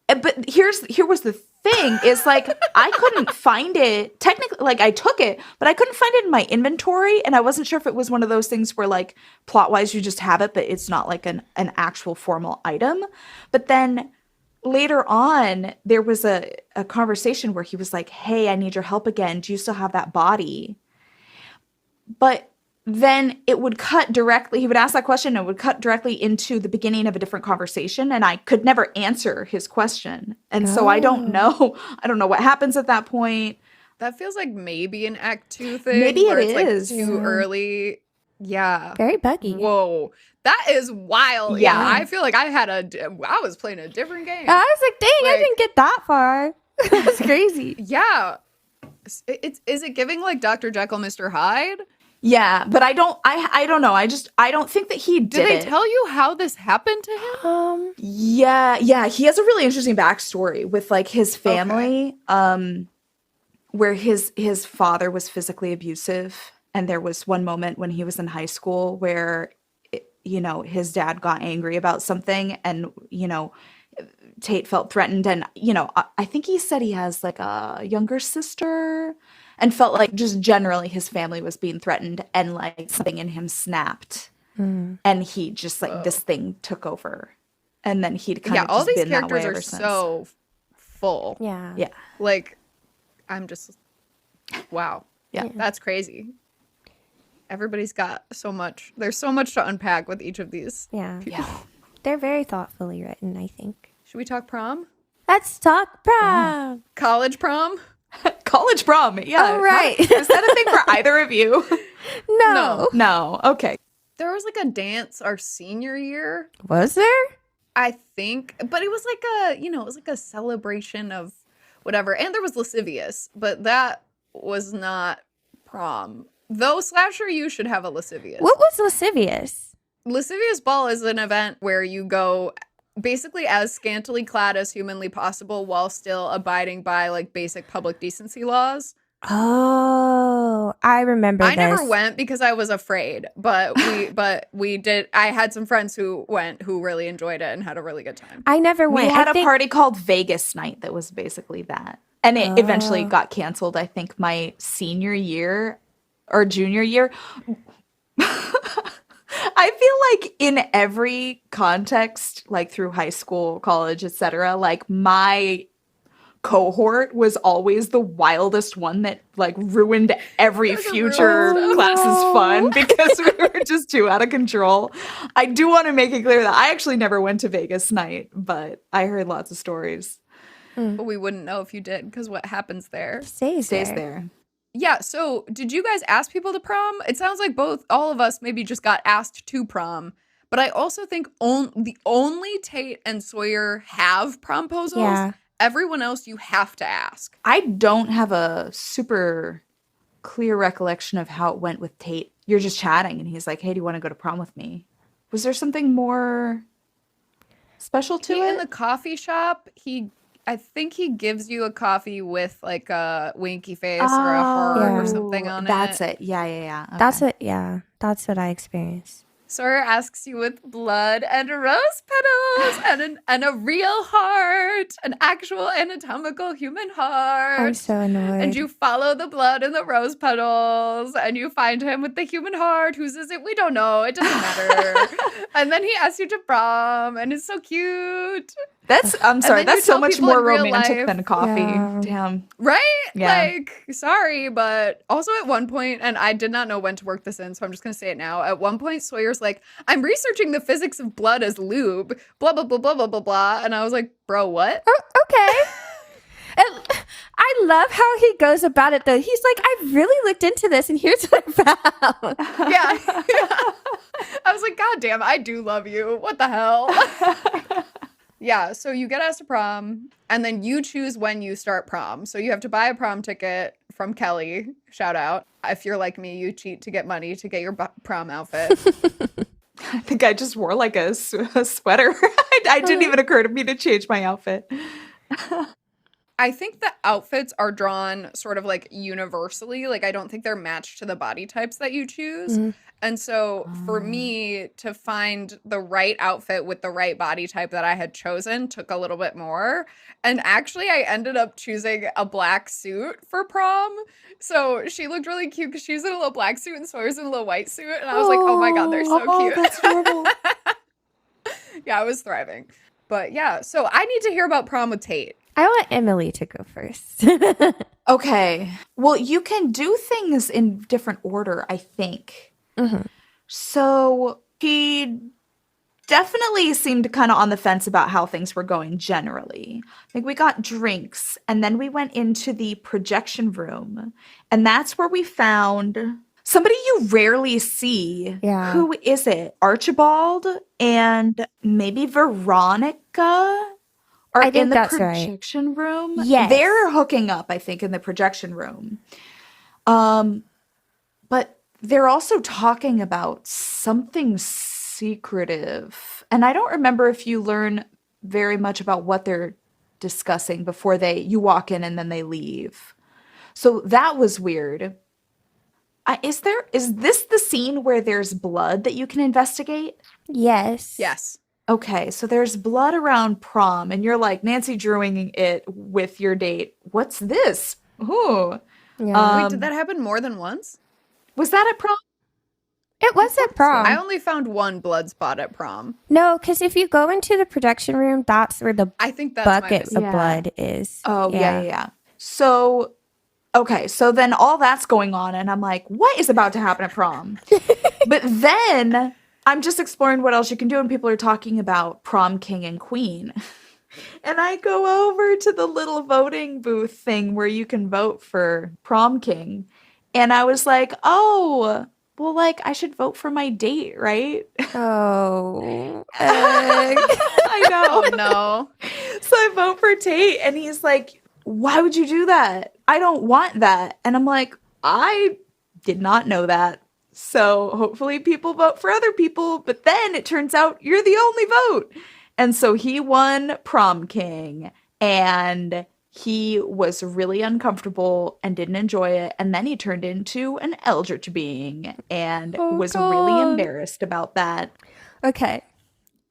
But here was the thing is like, I couldn't find it. Technically, like I took it, but I couldn't find it in my inventory. And I wasn't sure if it was one of those things where like plot wise, you just have it, but it's not like an actual formal item. But then later on, there was a conversation where he was like, hey, I need your help again. Do you still have that body? But then it would cut directly, he would ask that question and it would cut directly into the beginning of a different conversation, and I could never answer his question. And so I don't know what happens at that point. That feels like maybe an Act 2 thing. Maybe it is. Like too early. Yeah. Very buggy. Whoa. That is wild. Yeah. I feel like I was playing a different game. I was like, dang, I didn't get that far. That's crazy. Yeah. Is it giving like Dr. Jekyll, Mr. Hyde? Yeah, but I don't know. I don't think that he did. Did they tell you how this happened to him? Yeah. He has a really interesting backstory with like his family, where his father was physically abusive, and there was one moment when he was in high school where, his dad got angry about something, and Tate felt threatened, and I think he said he has like a younger sister. And felt like just generally his family was being threatened, and like something in him snapped, and he just like this thing took over, and then he'd kind of just all these been characters that way are ever since. so full. Yeah. Like, I'm just wow. Yeah, that's crazy. Everybody's got so much. There's so much to unpack with each of these. Yeah. They're very thoughtfully written, I think. Should we talk prom? Let's talk prom. College prom. College prom, yeah. All right. Is that a thing for either of you? No. Okay. There was like a dance our senior year. Was there? I think, but it was like it was like a celebration of whatever, and there was lascivious, but that was not prom. Though Slasher, you should have a lascivious. What was lascivious? Lascivious ball is an event where you go basically as scantily clad as humanly possible while still abiding by like basic public decency laws. Oh, I remember I this. never went because I was afraid, but we did. I had some friends who went who really enjoyed it and had a really good time. I never We went. had I a think, party called Vegas Night that was basically that. And it eventually Oh. got canceled, I think, my senior year or junior year. I feel like in every context, like through high school, college, etc., like my cohort was always the wildest one that like ruined every Guys are future ruining stuff. class's no. fun because we were just too out of control. I do want to make it clear that I actually never went to Vegas Night, but I heard lots of stories. But we wouldn't know if you did because what happens there? Stays Stays there. there. Yeah, so did you guys ask people to prom? It sounds like all of us maybe just got asked to prom. But I also think the only Tate and Sawyer have promposals. Yeah. Everyone else you have to ask. I don't have a super clear recollection of how it went with Tate. You're just chatting and he's like, "Hey, do you want to go to prom with me?" Was there something more special to In the it? coffee shop, I think he gives you a coffee with like a winky face or a heart or something on That's it. it. Yeah. That's Okay. that's what I experienced. Sawyer asks you with blood and rose petals and a real heart, an actual anatomical human heart. I'm so annoyed. And you follow the blood and the rose petals, and you find him with the human heart. Whose is it? We don't know. It doesn't matter. And then he asks you to prom, and it's so cute. I'm sorry, then you that's so tell much people more in real romantic life. than coffee. Yeah. Damn. Right? Yeah. Like, sorry, but also at one point, and I did not know when to work this in, so I'm just going to say it now. At one point, Sawyer's like, I'm researching the physics of blood as lube, blah, blah, blah, blah, blah, blah, blah. And I was like, bro, what? Oh, okay. And I love how he goes about it, though. He's like, I really looked into this, and here's what I found. Yeah. I was like, God damn, I do love you. What the hell? Yeah, so you get asked to prom, and then you choose when you start prom. So you have to buy a prom ticket from Kelly. Shout out. If you're like me, you cheat to get money to get your prom outfit. I think I just wore like a sweater. I didn't even occur to me to change my outfit. I think the outfits are drawn sort of like universally. Like, I don't think they're matched to the body types that you choose. And so for me to find the right outfit with the right body type that I had chosen took a little bit more. And actually, I ended up choosing a black suit for prom. So she looked really cute because she was in a little black suit and Sawyer's in a little white suit. And I was like, oh my God, they're so cute. That's horrible. Yeah, I was thriving. But yeah, so I need to hear about prom with Tate. I want Emily to go first. Okay. Well, you can do things in different order, I think. So he definitely seemed kind of on the fence about how things were going generally. Like we got drinks and then we went into the projection room and that's where we found somebody you rarely see. Yeah. Who is it? Archibald and maybe Veronica are I think in the that's right. projection room. Yes. They're hooking up, I think, in the projection room. But they're also talking about something secretive. And I don't remember if you learn very much about what they're discussing before you walk in and then they leave. So that was weird. Is this the scene where there's blood that you can investigate? Yes. Yes. Okay, so there's blood around prom, and you're like Nancy Drewing it with your date. What's this? Ooh. Yeah. Wait, did that happen more than once? Was that at prom? It was at prom. I only found one blood spot at prom. No, because if you go into the production room, that's where the I think that's my bucket mistake. of blood is. Oh, yeah. So, okay, so then all that's going on, and I'm like, what is about to happen at prom? But then I'm just exploring what else you can do, and people are talking about prom king and queen. And I go over to the little voting booth thing where you can vote for prom king. And I was like, oh, well, like, I should vote for my date, right? Oh. I know. Oh, no. So I vote for Tate, and he's like, why would you do that? I don't want that. And I'm like, I did not know that. So hopefully people vote for other people. But then it turns out you're the only vote. And so he won prom king. And He was really uncomfortable and didn't enjoy it. And then he turned into an eldritch being and was really embarrassed about that. Okay.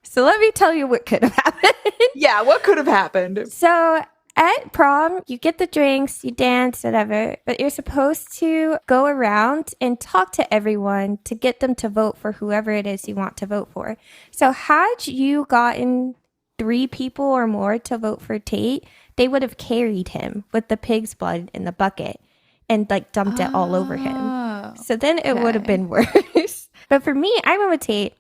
So let me tell you what could have happened. Yeah, what could have happened? So at prom, you get the drinks, you dance, whatever, but you're supposed to go around and talk to everyone to get them to vote for whoever it is you want to vote for. So had you gotten 3 people or more to vote for Tate, they would have carried him with the pig's blood in the bucket and like dumped it all over him. So then it would have been worse. But for me, I went with Tate.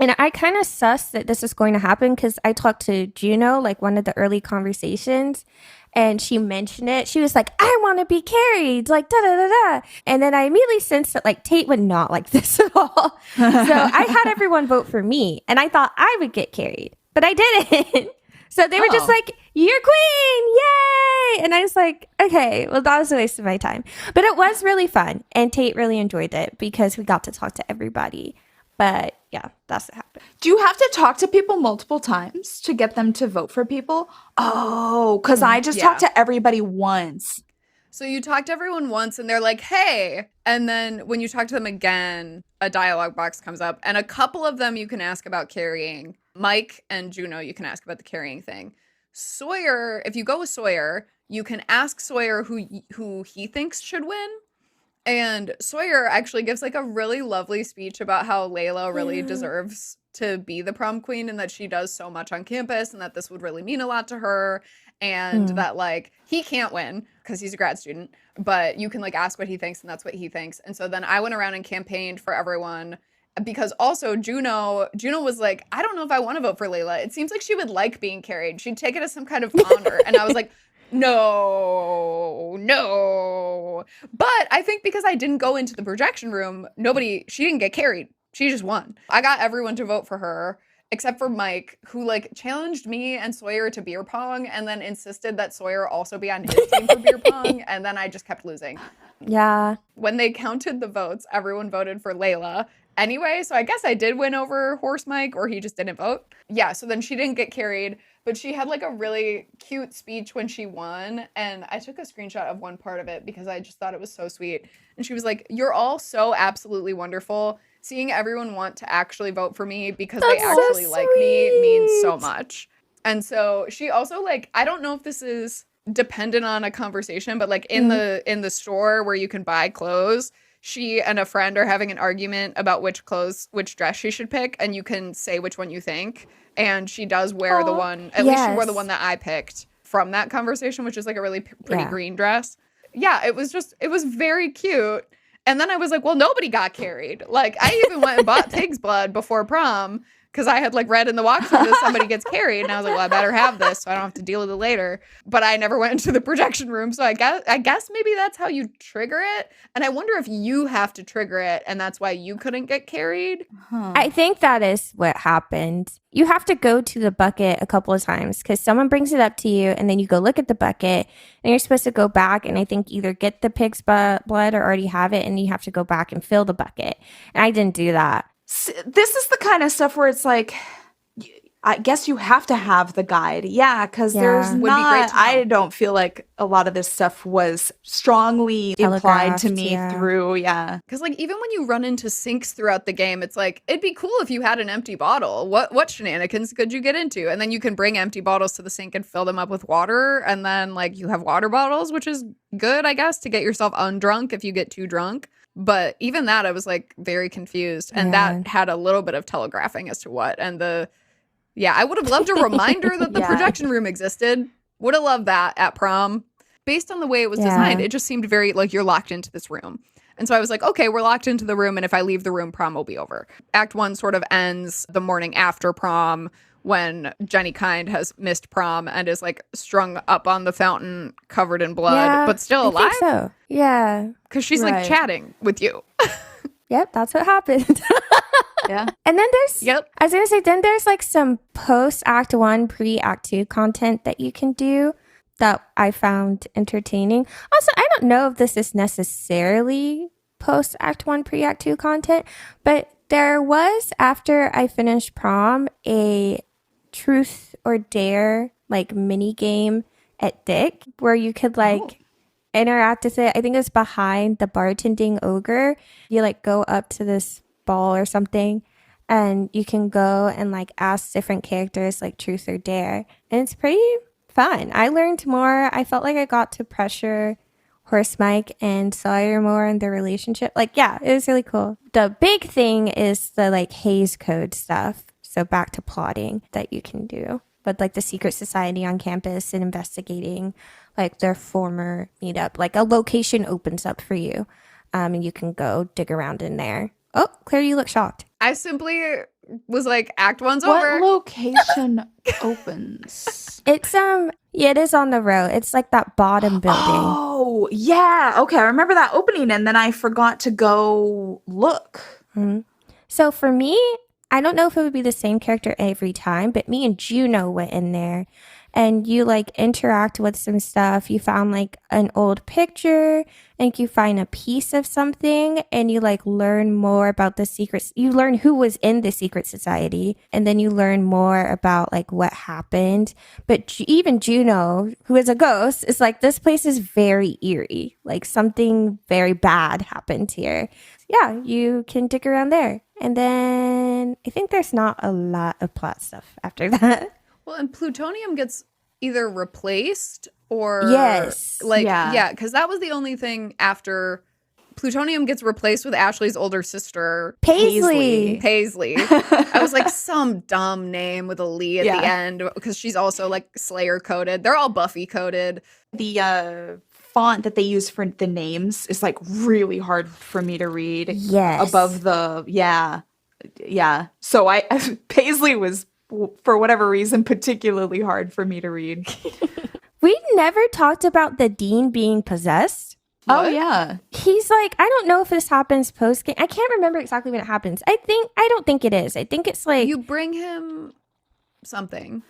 And I kind of sussed that this is going to happen because I talked to Juno, like one of the early conversations, and she mentioned it. She was like, I want to be carried, like da da da da. And then I immediately sensed that like Tate would not like this at all. So I had everyone vote for me, and I thought I would get carried, but I didn't. So they were just like, you're queen, yay! And I was like, okay, well, that was a waste of my time. But it was really fun, and Tate really enjoyed it because we got to talk to everybody. But yeah, that's what happened. Do you have to talk to people multiple times to get them to vote for people? Oh, because I just talked to everybody once. So you talk to everyone once and they're like, hey. And then when you talk to them again, a dialogue box comes up. And a couple of them you can ask about carrying. Mike and Juno, you can ask about the carrying thing. Sawyer, if you go with Sawyer, you can ask Sawyer who he thinks should win. And Sawyer actually gives like a really lovely speech about how Layla really deserves to be the prom queen and that she does so much on campus and that this would really mean a lot to her and that like he can't win because he's a grad student, but you can like ask what he thinks and that's what he thinks. And so then I went around and campaigned for everyone because also Juno was like, I don't know if I want to vote for Layla. It seems like she would like being carried. She'd take it as some kind of honor. And I was like, no. But I think because I didn't go into the projection room, she didn't get carried. She just won. I got everyone to vote for her, except for Mike, who like challenged me and Sawyer to beer pong and then insisted that Sawyer also be on his team for beer pong. And then I just kept losing. Yeah. When they counted the votes, everyone voted for Layla. Anyway, so I guess I did win over Horse Mike, or he just didn't vote. Yeah, so then she didn't get carried, but she had like a really cute speech when she won, and I took a screenshot of one part of it because I just thought it was so sweet. And she was like, you're all so absolutely wonderful. Seeing everyone want to actually vote for me because they actually like me means so much. And so she also like, I don't know if this is dependent on a conversation, but like in the store where you can buy clothes, she and a friend are having an argument about which dress she should pick, and you can say which one you think. And she does wear the one, at least she wore the one that I picked from that conversation, which is like a really pretty green dress. Yeah, it was very cute. And then I was like, well, nobody got carried. Like, I even went and bought pig's blood before prom because I had like read in the walkthrough that somebody gets carried. And I was like, well, I better have this so I don't have to deal with it later. But I never went into the projection room. So I guess maybe that's how you trigger it. And I wonder if you have to trigger it and that's why you couldn't get carried. I think that is what happened. You have to go to the bucket a couple of times because someone brings it up to you and then you go look at the bucket and you're supposed to go back and I think either get the pig's blood or already have it and you have to go back and fill the bucket. And I didn't do that. This is the kind of stuff where it's like, I guess you have to have the guide. Yeah, because there's not, I don't feel like a lot of this stuff was strongly implied to me through, Because like even when you run into sinks throughout the game, it's like, it'd be cool if you had an empty bottle. What shenanigans could you get into? And then you can bring empty bottles to the sink and fill them up with water. And then like you have water bottles, which is good, I guess, to get yourself undrunk if you get too drunk. But even that, I was like very confused. And that had a little bit of telegraphing as to what. And I would have loved a reminder that the projection room existed. Would have loved that at prom. Based on the way it was designed, it just seemed very like you're locked into this room. And so I was like, okay, we're locked into the room. And if I leave the room, prom will be over. Act 1 sort of ends the morning after prom when Jenny Kind has missed prom and is like strung up on the fountain covered in blood, but still alive. I think so. Yeah. Because she's like chatting with you. Yep, that's what happened. Yeah. And then I was going to say, then there's like some post Act 1, pre Act 2 content that you can do that I found entertaining. Also, I don't know if this is necessarily post Act 1, pre Act 2 content, but there was, after I finished prom, a truth or dare like mini game at Dick where you could like interact with it. I think it was behind the bartending ogre. You like go up to this ball or something and you can go and like ask different characters like truth or dare. And it's pretty fun. I learned more. I felt like I got to pressure Horse Mike and Sawyer more in their relationship. Like, yeah, it was really cool. The big thing is the like Hays Code stuff. So back to plotting that you can do. But like the secret society on campus and investigating like their former meetup. Like a location opens up for you. And you can go dig around in there. Oh, Claire, you look shocked. I simply was like, Act One's What over. location opens? It's yeah, it is on the road. It's like that bottom building. Oh, yeah. Okay, I remember that opening and then I forgot to go look. Mm-hmm. So for me, I don't know if it would be the same character every time, but me and Juno went in there and you like interact with some stuff. You found like an old picture and you find a piece of something and you like learn more about the secrets. You learn who was in the secret society and then you learn more about like what happened. But even Juno, who is a ghost, is like, this place is very eerie. Like something very bad happened here. Yeah, you can dig around there. And then I think there's not a lot of plot stuff after that. Well, and plutonium gets either replaced or yes, like yeah, because that was the only thing after plutonium gets replaced with Ashley's older sister Paisley. I was like, some dumb name with a Lee at the end because she's also like Slayer coded. They're all Buffy coded. The font that they use for the names is like really hard for me to read. Yes, above the So I Paisley was, for whatever reason, particularly hard for me to read. We never talked about the dean being possessed. What? Oh, yeah. He's like, I don't know if this happens post-game. I can't remember exactly when it happens. I don't think it is. I think it's like... You bring him something.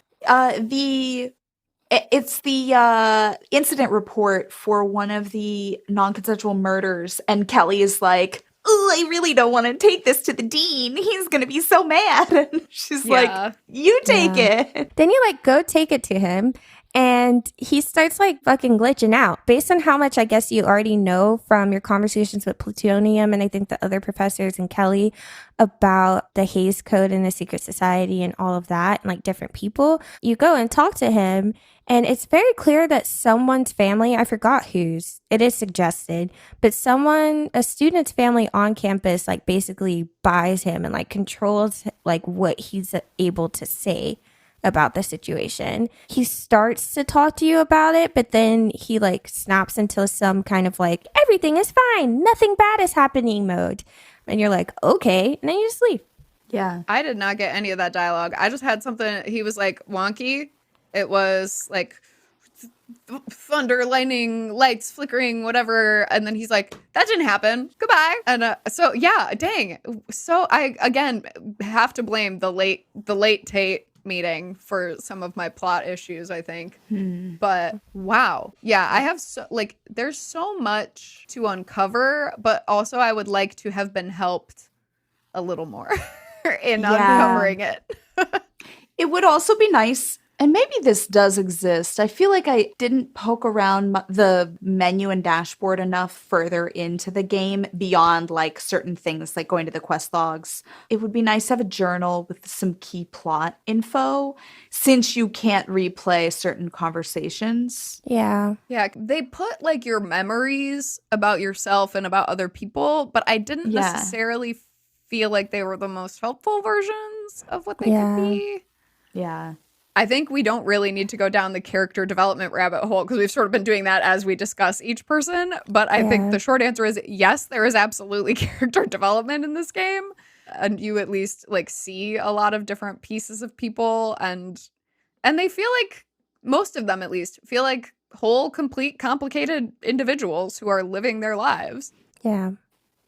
It's the incident report for one of the non-consensual murders. And Kelly is like, oh, I really don't want to take this to the dean. He's going to be so mad. And she's like, you take it. Then you like go take it to him. And he starts like fucking glitching out based on how much I guess you already know from your conversations with Plutonium and I think the other professors and Kelly about the Hays Code and the secret society and all of that and like different people. You go and talk to him and it's very clear that someone's family, I forgot whose, it is suggested, but a student's family on campus like basically buys him and like controls like what he's able to say about the situation. He starts to talk to you about it, but then he like snaps into some kind of like, everything is fine, nothing bad is happening mode. And you're like, okay. And then you just leave. Yeah. I did not get any of that dialogue. I just had something, he was like wonky. It was like thunder, lightning, lights flickering, whatever. And then he's like, that didn't happen. Goodbye. And so, yeah, dang. So I, again, have to blame the late Tate meeting for some of my plot issues, I think. But wow. Yeah, I have there's so much to uncover, but also I would like to have been helped a little more in uncovering it. It would also be nice, and maybe this does exist. I feel like I didn't poke around the menu and dashboard enough further into the game beyond like certain things like going to the quest logs. It would be nice to have a journal with some key plot info since you can't replay certain conversations. Yeah. Yeah, they put like your memories about yourself and about other people, but I didn't necessarily feel like they were the most helpful versions of what they could be. Yeah. I think we don't really need to go down the character development rabbit hole because we've sort of been doing that as we discuss each person. But I think the short answer is yes, there is absolutely character development in this game. And you at least like see a lot of different pieces of people and they feel like, most of them at least, feel like whole, complete, complicated individuals who are living their lives. Yeah.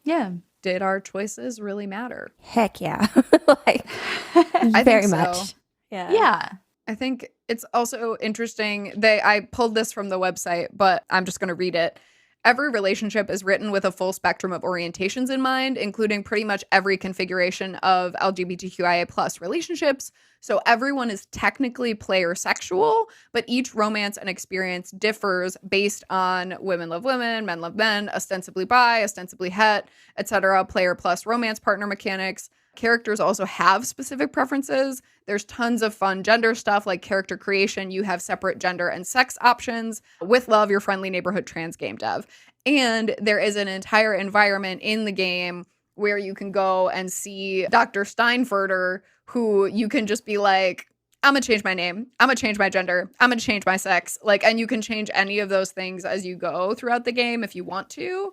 Yeah. Did our choices really matter? Heck yeah. Like, I very think so. much. Yeah. Yeah. I think it's also interesting. I pulled this from the website, but I'm just going to read it. Every relationship is written with a full spectrum of orientations in mind, including pretty much every configuration of LGBTQIA plus relationships. So everyone is technically player sexual, but each romance and experience differs based on women love women, men love men, ostensibly bi, ostensibly het, etc. Player plus romance partner mechanics. Characters also have specific preferences. There's tons of fun gender stuff like character creation. You have separate gender and sex options. With love, your friendly neighborhood trans game dev. And there is an entire environment in the game where you can go and see Dr. Steinfurter, who you can just be like, I'm gonna change my name. I'm gonna change my gender. I'm gonna change my sex. Like, and you can change any of those things as you go throughout the game if you want to.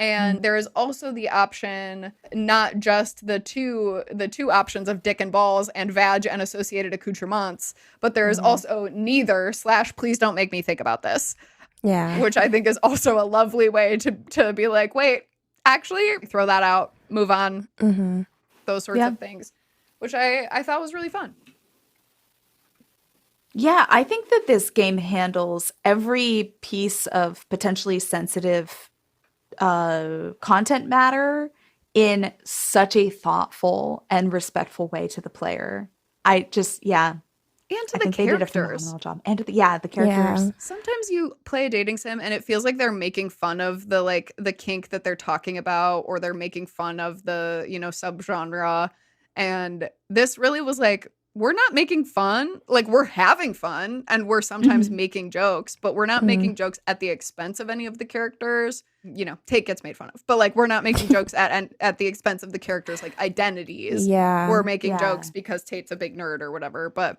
And there is also the option, not just the two options of dick and balls and vag and associated accoutrements, but there is also neither / please don't make me think about this. Yeah. Which I think is also a lovely way to be like, wait, actually throw that out, move on, those sorts of things, which I thought was really fun. Yeah, I think that this game handles every piece of potentially sensitive content matter in such a thoughtful and respectful way to the player. And to the characters. They did a phenomenal job. And the characters. Yeah. Sometimes you play a dating sim and it feels like they're making fun of the kink that they're talking about, or they're making fun of the, subgenre. And this really was like, we're not making fun. Like, we're having fun and we're sometimes making jokes, but we're not making jokes at the expense of any of the characters. Tate gets made fun of, but like, we're not making jokes at the expense of the characters' like identities. Yeah. We're making jokes because Tate's a big nerd or whatever. But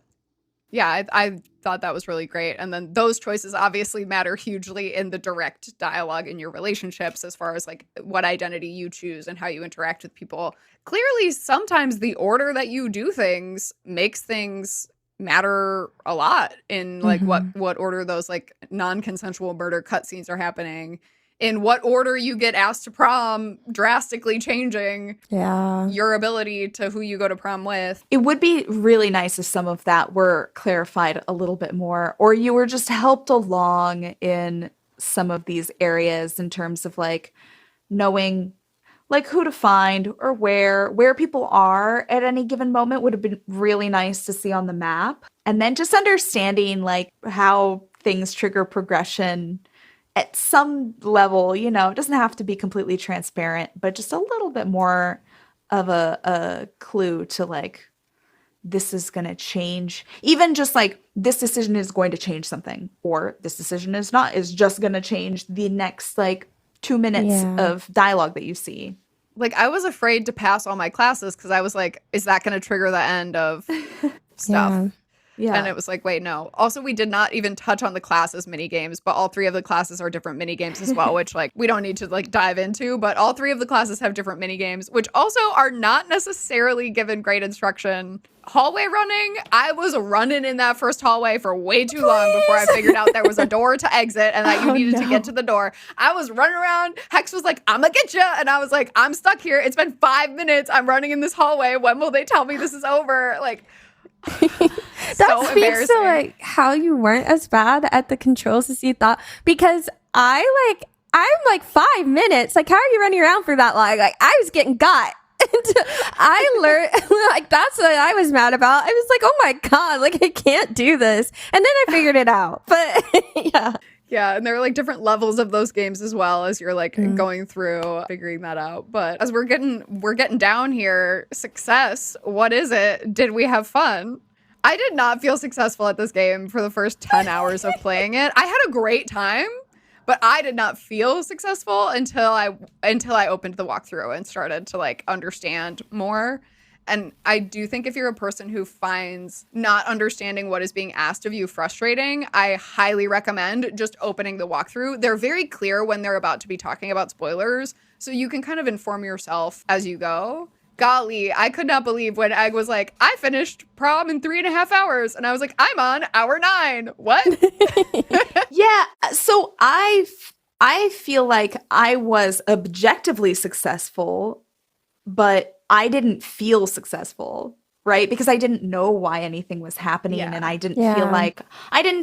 yeah, I thought that was really great. And then those choices obviously matter hugely in the direct dialogue in your relationships, as far as like what identity you choose and how you interact with people. Clearly, sometimes the order that you do things makes things matter a lot in like what order those like non-consensual murder cutscenes are happening, in what order you get asked to prom, drastically changing your ability to who you go to prom with. It would be really nice if some of that were clarified a little bit more, or you were just helped along in some of these areas in terms of like knowing like who to find or where people are at any given moment would have been really nice to see on the map. And then just understanding like how things trigger progression at some level, it doesn't have to be completely transparent, but just a little bit more of a clue to like, this is going to change. Even just like, this decision is going to change something, or this decision is just going to change the next like 2 minutes of dialogue that you see. Like, I was afraid to pass all my classes because I was like, is that going to trigger the end of stuff? Yeah. And it was like, wait, no. Also, we did not even touch on the classes mini games, but all 3 of the classes are different mini games as well, which like we don't need to like dive into, but all 3 of the classes have different mini games, which also are not necessarily given great instruction. Hallway running, I was running in that first hallway for way too long before I figured out there was a door to exit and that you needed to get to the door. I was running around. Hex was like, I'm gonna get you. And I was like, I'm stuck here. It's been 5 minutes. I'm running in this hallway. When will they tell me this is over? Like, that speaks to like how you weren't as bad at the controls as you thought, because I'm like 5 minutes. Like, how are you running around for that long? Like, I was getting got. And I learned, like, that's what I was mad about. I was like, oh my God, like, I can't do this. And then I figured it out. But yeah. Yeah, and there are like different levels of those games as well as you're like going through figuring that out. But as we're getting down here, success, what is it? Did we have fun? I did not feel successful at this game for the first 10 hours of playing it. I had a great time, but I did not feel successful until I opened the walkthrough and started to like understand more. And I do think if you're a person who finds not understanding what is being asked of you frustrating, I highly recommend just opening the walkthrough. They're very clear when they're about to be talking about spoilers, so you can kind of inform yourself as you go. Golly, I could not believe when Egg was like, I finished prom in 3.5 hours. And I was like, I'm on hour 9. What? Yeah. So I feel like I was objectively successful, but I didn't feel successful, right? Because I didn't know why anything was happening, Yeah. and I didn't Yeah.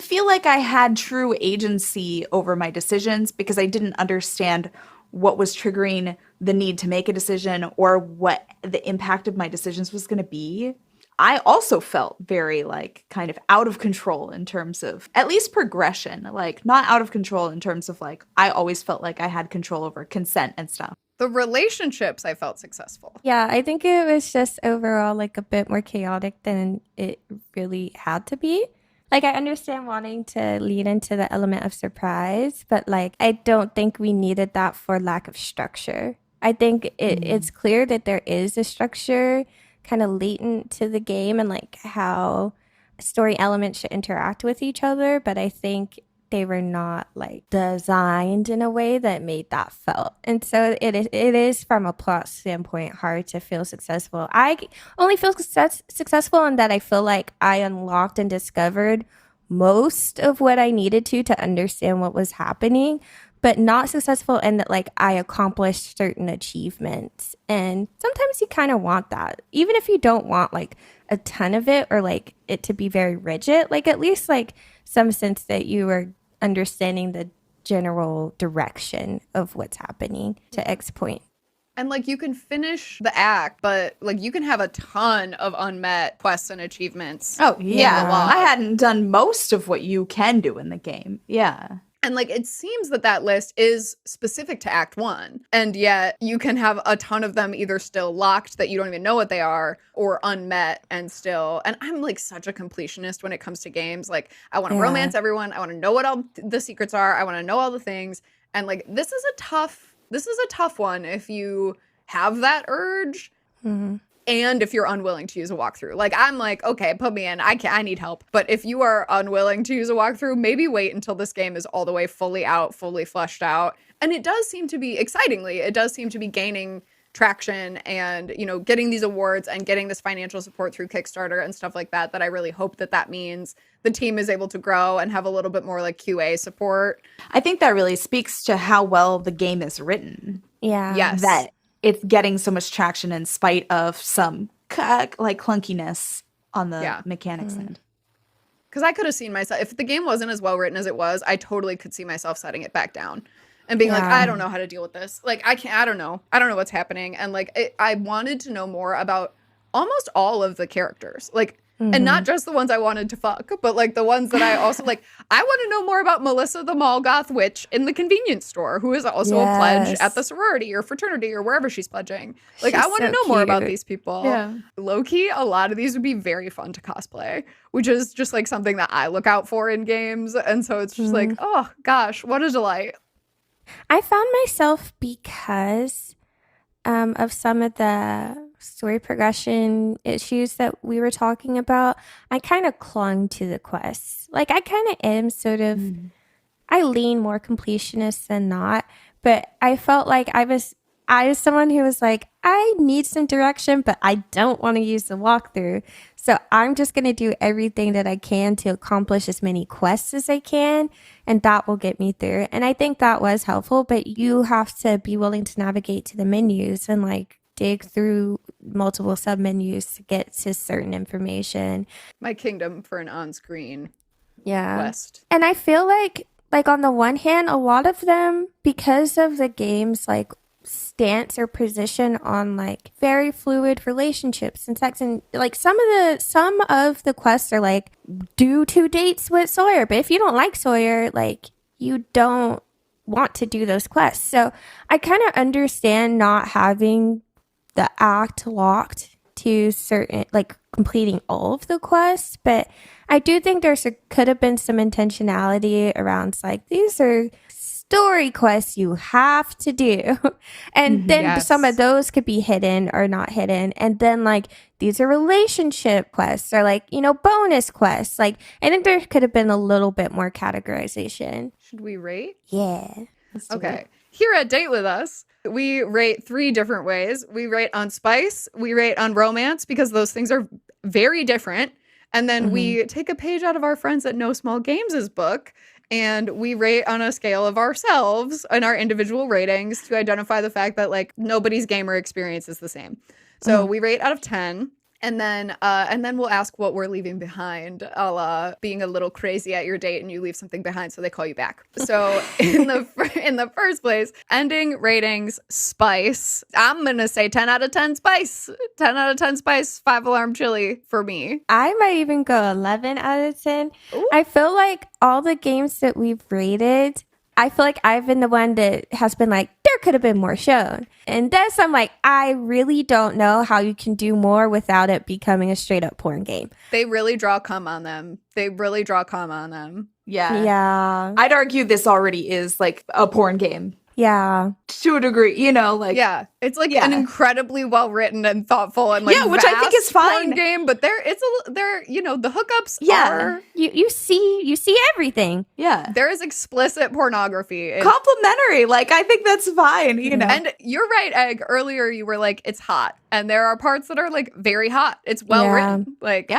feel like I had true agency over my decisions because I didn't understand what was triggering the need to make a decision or what the impact of my decisions was going to be. I also felt very like kind of out of control in terms of at least progression, like not out of control in terms of like I always felt like I had control over consent and stuff. The relationships I felt successful. Yeah, I think it was just overall like a bit more chaotic than it really had to be. Like, I understand wanting to lead into the element of surprise, but like, I don't think we needed that for lack of structure. I think it's clear that there is a structure kind of latent to the game and like how story elements should interact with each other, but I think they were not like designed in a way that made that felt. And so it is from a plot standpoint hard to feel successful. I only feel successful in that I feel like I unlocked and discovered most of what I needed to understand what was happening, but not successful in that like I accomplished certain achievements. And sometimes you kind of want that, even if you don't want like a ton of it or like it to be very rigid, like at least like some sense that you are understanding the general direction of what's happening to X point. And like you can finish the act, but like you can have a ton of unmet quests and achievements. Oh, yeah. in the log. I hadn't done most of what you can do in the game. Yeah. And like it seems that list is specific to Act 1. And yet you can have a ton of them either still locked that you don't even know what they are or unmet and still. And I'm like such a completionist when it comes to games. Like I want to romance everyone. I want to know what all the secrets are. I want to know all the things. And like this is a tough one if you have that urge. Mm-hmm. And if you're unwilling to use a walkthrough. Like, I'm like, okay, put me in. I need help. But if you are unwilling to use a walkthrough, maybe wait until this game is all the way fully out, fully fleshed out. And it does seem to be, excitingly, it does seem to be gaining traction and, you know, getting these awards and getting this financial support through Kickstarter and stuff like that, that I really hope that means the team is able to grow and have a little bit more like QA support. I think that really speaks to how well the game is written. Yeah. Yes. That it's getting so much traction in spite of some like clunkiness on the mechanics end. Because I could have seen myself, if the game wasn't as well written as it was, I totally could see myself setting it back down and being like, I don't know how to deal with this. Like, I don't know what's happening. And like, I wanted to know more about almost all of the characters. Like, and not just the ones I wanted to fuck, but like the ones that I also like. I want to know more about Melissa the Mall Goth Witch in the convenience store, who is also a pledge at the sorority or fraternity or wherever she's pledging. Like, I want to know more about these people. Yeah. Low-key, a lot of these would be very fun to cosplay, which is just like something that I look out for in games. And so it's just like, oh gosh, what a delight. I found myself, because of some of the story progression issues that we were talking about, I kind of clung to the quests. Like, I kind of am sort of, I lean more completionist than not, but I felt like I was someone who was like, I need some direction, but I don't want to use the walkthrough. So I'm just going to do everything that I can to accomplish as many quests as I can, and that will get me through. And I think that was helpful, but you have to be willing to navigate to the menus and like dig through multiple submenus to get to certain information. My kingdom for an on-screen quest. And I feel like on the one hand, a lot of them, because of the game's like stance or position on like very fluid relationships and sex, and like some of the quests are like, do 2 dates with Sawyer, but if you don't like Sawyer, like you don't want to do those quests. So I kind of understand not having the act locked to certain, like completing all of the quests, but I do think could have been some intentionality around like, these are story quests you have to do, and then some of those could be hidden or not hidden, and then like these are relationship quests or like, you know, bonus quests. Like, I think there could have been a little bit more categorization. Should we rate? Yeah. Okay. Here at Date With Us, we rate 3 different ways. We rate on spice, we rate on romance, because those things are very different. And then we take a page out of our friends at No Small Games' book, and we rate on a scale of ourselves and our individual ratings to identify the fact that like nobody's gamer experience is the same. So we rate out of 10. And then we'll ask what we're leaving behind, a la being a little crazy at your date and you leave something behind, so they call you back. So in the first place, ending ratings, spice. I'm gonna say 10 out of 10 spice. 10 out of 10 spice, 5-alarm chili for me. I might even go 11 out of 10. Ooh. I feel like all the games that we've rated, I feel like I've been the one that has been like, there could have been more shown. And this, I'm like, I really don't know how you can do more without it becoming a straight up porn game. They really draw cum on them. Yeah. Yeah. I'd argue this already is like a porn game Yeah. to a degree, you know, like Yeah, it's like an incredibly well written and thoughtful and like which I think is vast porn fine. game. But you know, the hookups Yeah. are You see everything. Yeah. there is explicit pornography. Complimentary. Like, I think that's fine, you know. And you're right, Egg. Earlier you were like, it's hot, and there are parts that are like very hot. It's well written. Like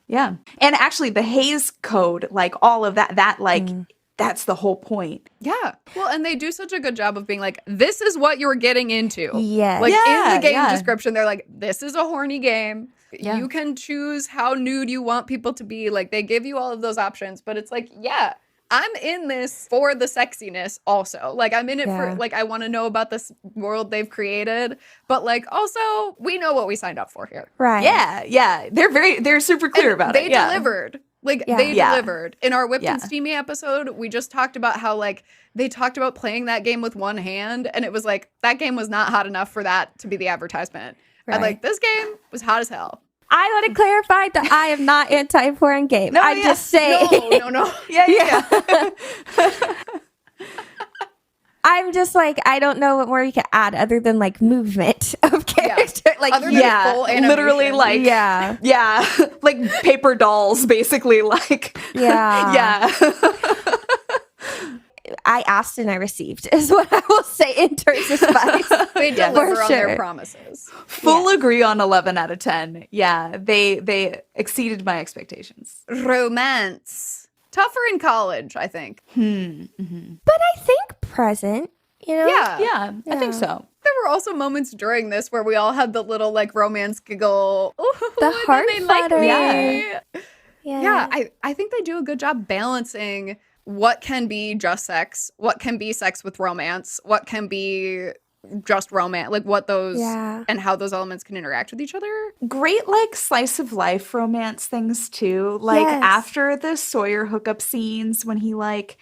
Yeah. And actually the Hays Code, like all of that like that's the whole point. Yeah. Well, and they do such a good job of being like, this is what you're getting into. Yes. Like Yeah, in the game yeah. description, they're like, this is a horny game. Yeah. You can choose how nude you want people to be. Like they give you all of those options, but it's like, yeah, I'm in this for the sexiness also. Like I'm in it for like, I want to know about this world they've created, but like also we know what we signed up for here. Right. Yeah. They're super clear about They it. Yeah. delivered. Like Yeah. they Yeah. delivered. In our Whipped Yeah. and Steamy episode, we just talked about how like they talked about playing that game with one hand, and it was like that game was not hot enough for that to be the advertisement. Right. And like this game was hot as hell. I want to clarify that I am not anti-porn game. No, I'm yeah. just saying. No. Yeah. I'm just like, I don't know what more you could add other than like movement of character. Like, Other than full animation. literally like yeah. like paper dolls basically like Yeah. I asked and I received is what I will say in terms of spice. They deliver For on sure. their promises. Full agree on 11 out of 10. Yeah, they exceeded my expectations. Romance. Tougher in college, I think. But I think present, you know? Yeah. I think so. There were also moments during this where we all had the little like romance giggle. Ooh, The and heart then they like me. flutter. Yeah, I think they do a good job balancing what can be just sex, what can be sex with romance, what can be just romance, like what those and how those elements can interact with each other. Great like slice of life romance things too. Like Yes. after the Sawyer hookup scenes when he's like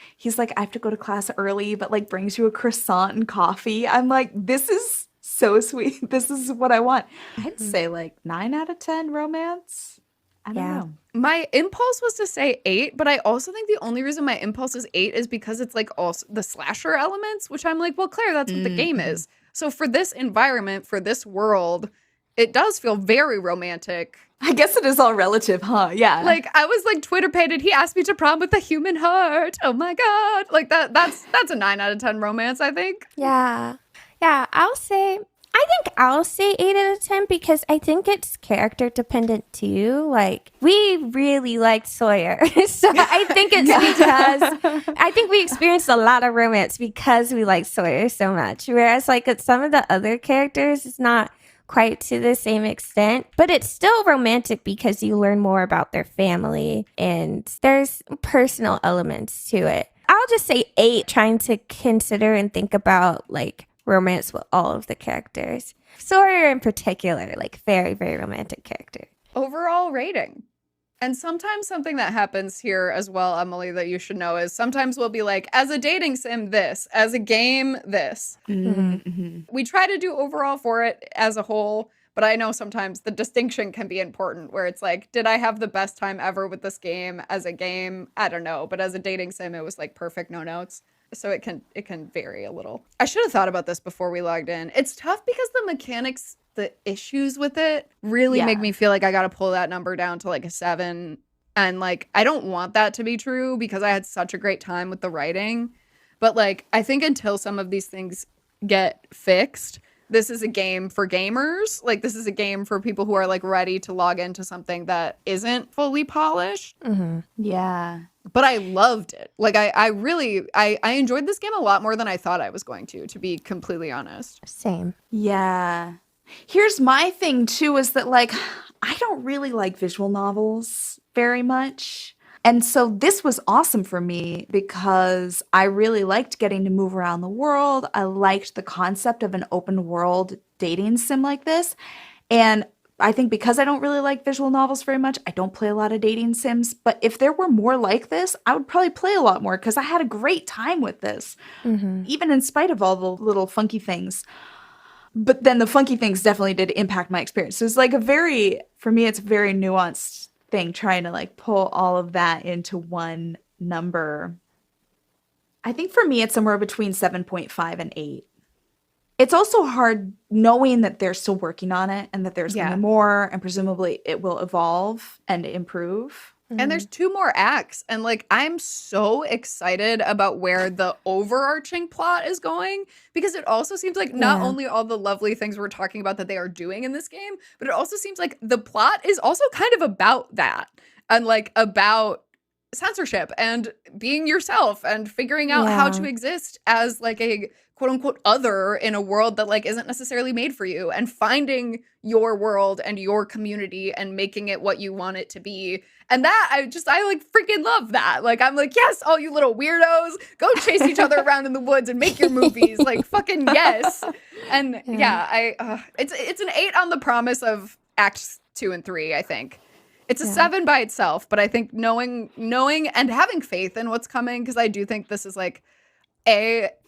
I have to go to class early but like brings you a croissant and coffee. I'm like, this is so sweet. This is what I want. I'd say like 9 out of 10 romance. I don't know. My impulse was to say 8, but I also think the only reason my impulse is 8 is because it's like also the slasher elements, which I'm like, well, Claire, that's what the game is. So for this environment, for this world, it does feel very romantic. I guess it is all relative, huh? Yeah. Like I was like Twitter pated, he asked me to prom with a human heart. Oh my God. Like that's a 9 out of 10 romance, I think. Yeah. Yeah, I think I'll say 8 out of 10 because I think it's character dependent too. Like, we really liked Sawyer. So I think it's because I think we experienced a lot of romance because we liked Sawyer so much. Whereas, like, with some of the other characters, it's not quite to the same extent, but it's still romantic because you learn more about their family and there's personal elements to it. I'll just say 8, trying to consider and think about, like, romance with all of the characters. Sawyer in particular, like very, very romantic character. Overall rating. And sometimes something that happens here as well, Emily, that you should know is sometimes we'll be like, as a dating sim, this. As a game, this. We try to do overall for it as a whole, but I know sometimes the distinction can be important where it's like, did I have the best time ever with this game as a game? I don't know. But as a dating sim, it was like perfect, no notes. So it can vary a little. I should have thought about this before we logged in. It's tough because the mechanics, the issues with it really make me feel like I got to pull that number down to like a 7. And like, I don't want that to be true because I had such a great time with the writing. But like, I think until some of these things get fixed, this is a game for gamers. Like, this is a game for people who are like ready to log into something that isn't fully polished. Yeah. But I loved it. Like, I really enjoyed this game a lot more than I thought I was going to be completely honest. Same. Yeah. Here's my thing too, is that like, I don't really like visual novels very much. And so this was awesome for me because I really liked getting to move around the world. I liked the concept of an open world dating sim like this. And I think because I don't really like visual novels very much, I don't play a lot of dating sims. But if there were more like this, I would probably play a lot more because I had a great time with this, even in spite of all the little funky things. But then the funky things definitely did impact my experience. So it's like for me, it's a very nuanced thing trying to like pull all of that into one number. I think for me, it's somewhere between 7.5 and 8. It's also hard knowing that they're still working on it and that there's going to be more, and presumably it will evolve and improve. And there's 2 more acts. And like, I'm so excited about where the overarching plot is going, because it also seems like not only all the lovely things we're talking about that they are doing in this game, but it also seems like the plot is also kind of about that, and like about censorship and being yourself and figuring out how to exist as like a quote unquote other in a world that like isn't necessarily made for you, and finding your world and your community and making it what you want it to be. And that I like freaking love that. Like, I'm like, yes, all you little weirdos, go chase each other around in the woods and make your movies. Like, fucking yes. And it's an 8 on the promise of acts 2 and 3, I think. It's a 7 by itself, but I think knowing and having faith in what's coming, because I do think this is like,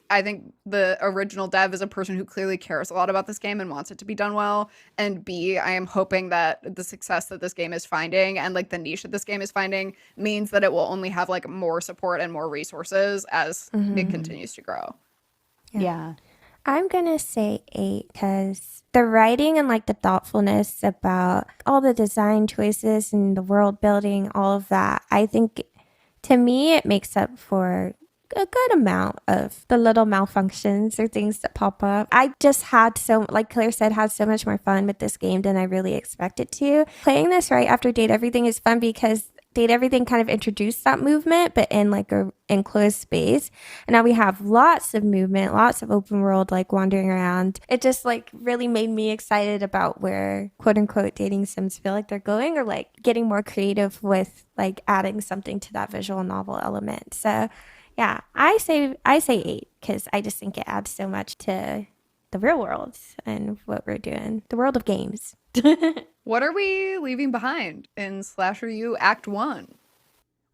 I think the original dev is a person who clearly cares a lot about this game and wants it to be done well. And B, I am hoping that the success that this game is finding and like the niche that this game is finding means that it will only have like more support and more resources as it continues to grow. Yeah. I'm going to say 8 because the writing and like the thoughtfulness about all the design choices and the world building, all of that, I think to me it makes up for a good amount of the little malfunctions or things that pop up. I just had like Claire said, had so much more fun with this game than I really expected to. Playing this right after Date Everything is fun because Date Everything kind of introduced that movement, but in like a enclosed space. And now we have lots of movement, lots of open world, like wandering around. It just like really made me excited about where quote unquote dating sims feel like they're going, or like getting more creative with like adding something to that visual novel element. So yeah, I say 8 because I just think it adds so much to the real world and what we're doing, the world of games. What are we leaving behind in Slasher U Act 1?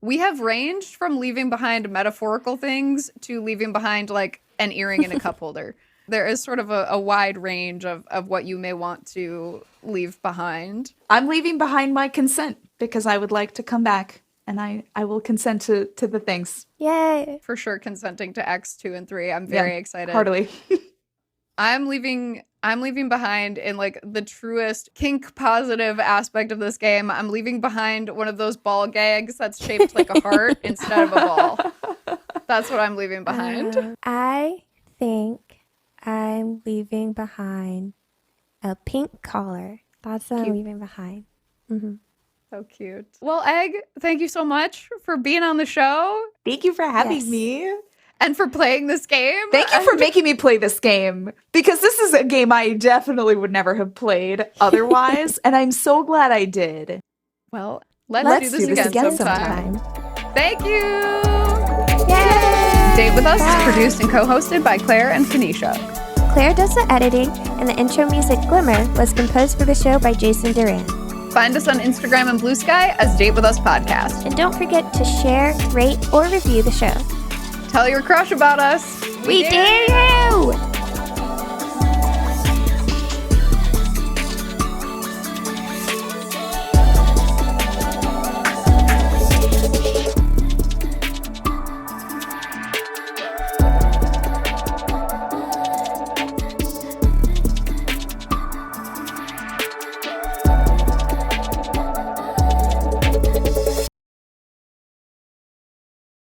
We have ranged from leaving behind metaphorical things to leaving behind like an earring and a cup holder. There is sort of a wide range of what you may want to leave behind. I'm leaving behind my consent because I would like to come back. And I will consent to the things. Yay. For sure, consenting to Acts 2 and 3. I'm very excited. Heartily. I'm leaving behind in like the truest kink positive aspect of this game. I'm leaving behind one of those ball gags that's shaped like a heart instead of a ball. That's what I'm leaving behind. I think I'm leaving behind a pink collar. That's what I'm leaving behind. So cute. Well, Egg, thank you so much for being on the show. Thank you for having me. And for playing this game. Thank you for making me play this game, because this is a game I definitely would never have played otherwise. And I'm so glad I did. Well, let's do this again sometime. Thank you. Yay! Date With Us is produced and co-hosted by Claire and Kanisha. Claire does the editing, and the intro music Glimmer was composed for the show by Jason Duran. Find us on Instagram and Blue Sky as Date With Us Podcast. And don't forget to share, rate, or review the show. Tell your crush about us. We dare you!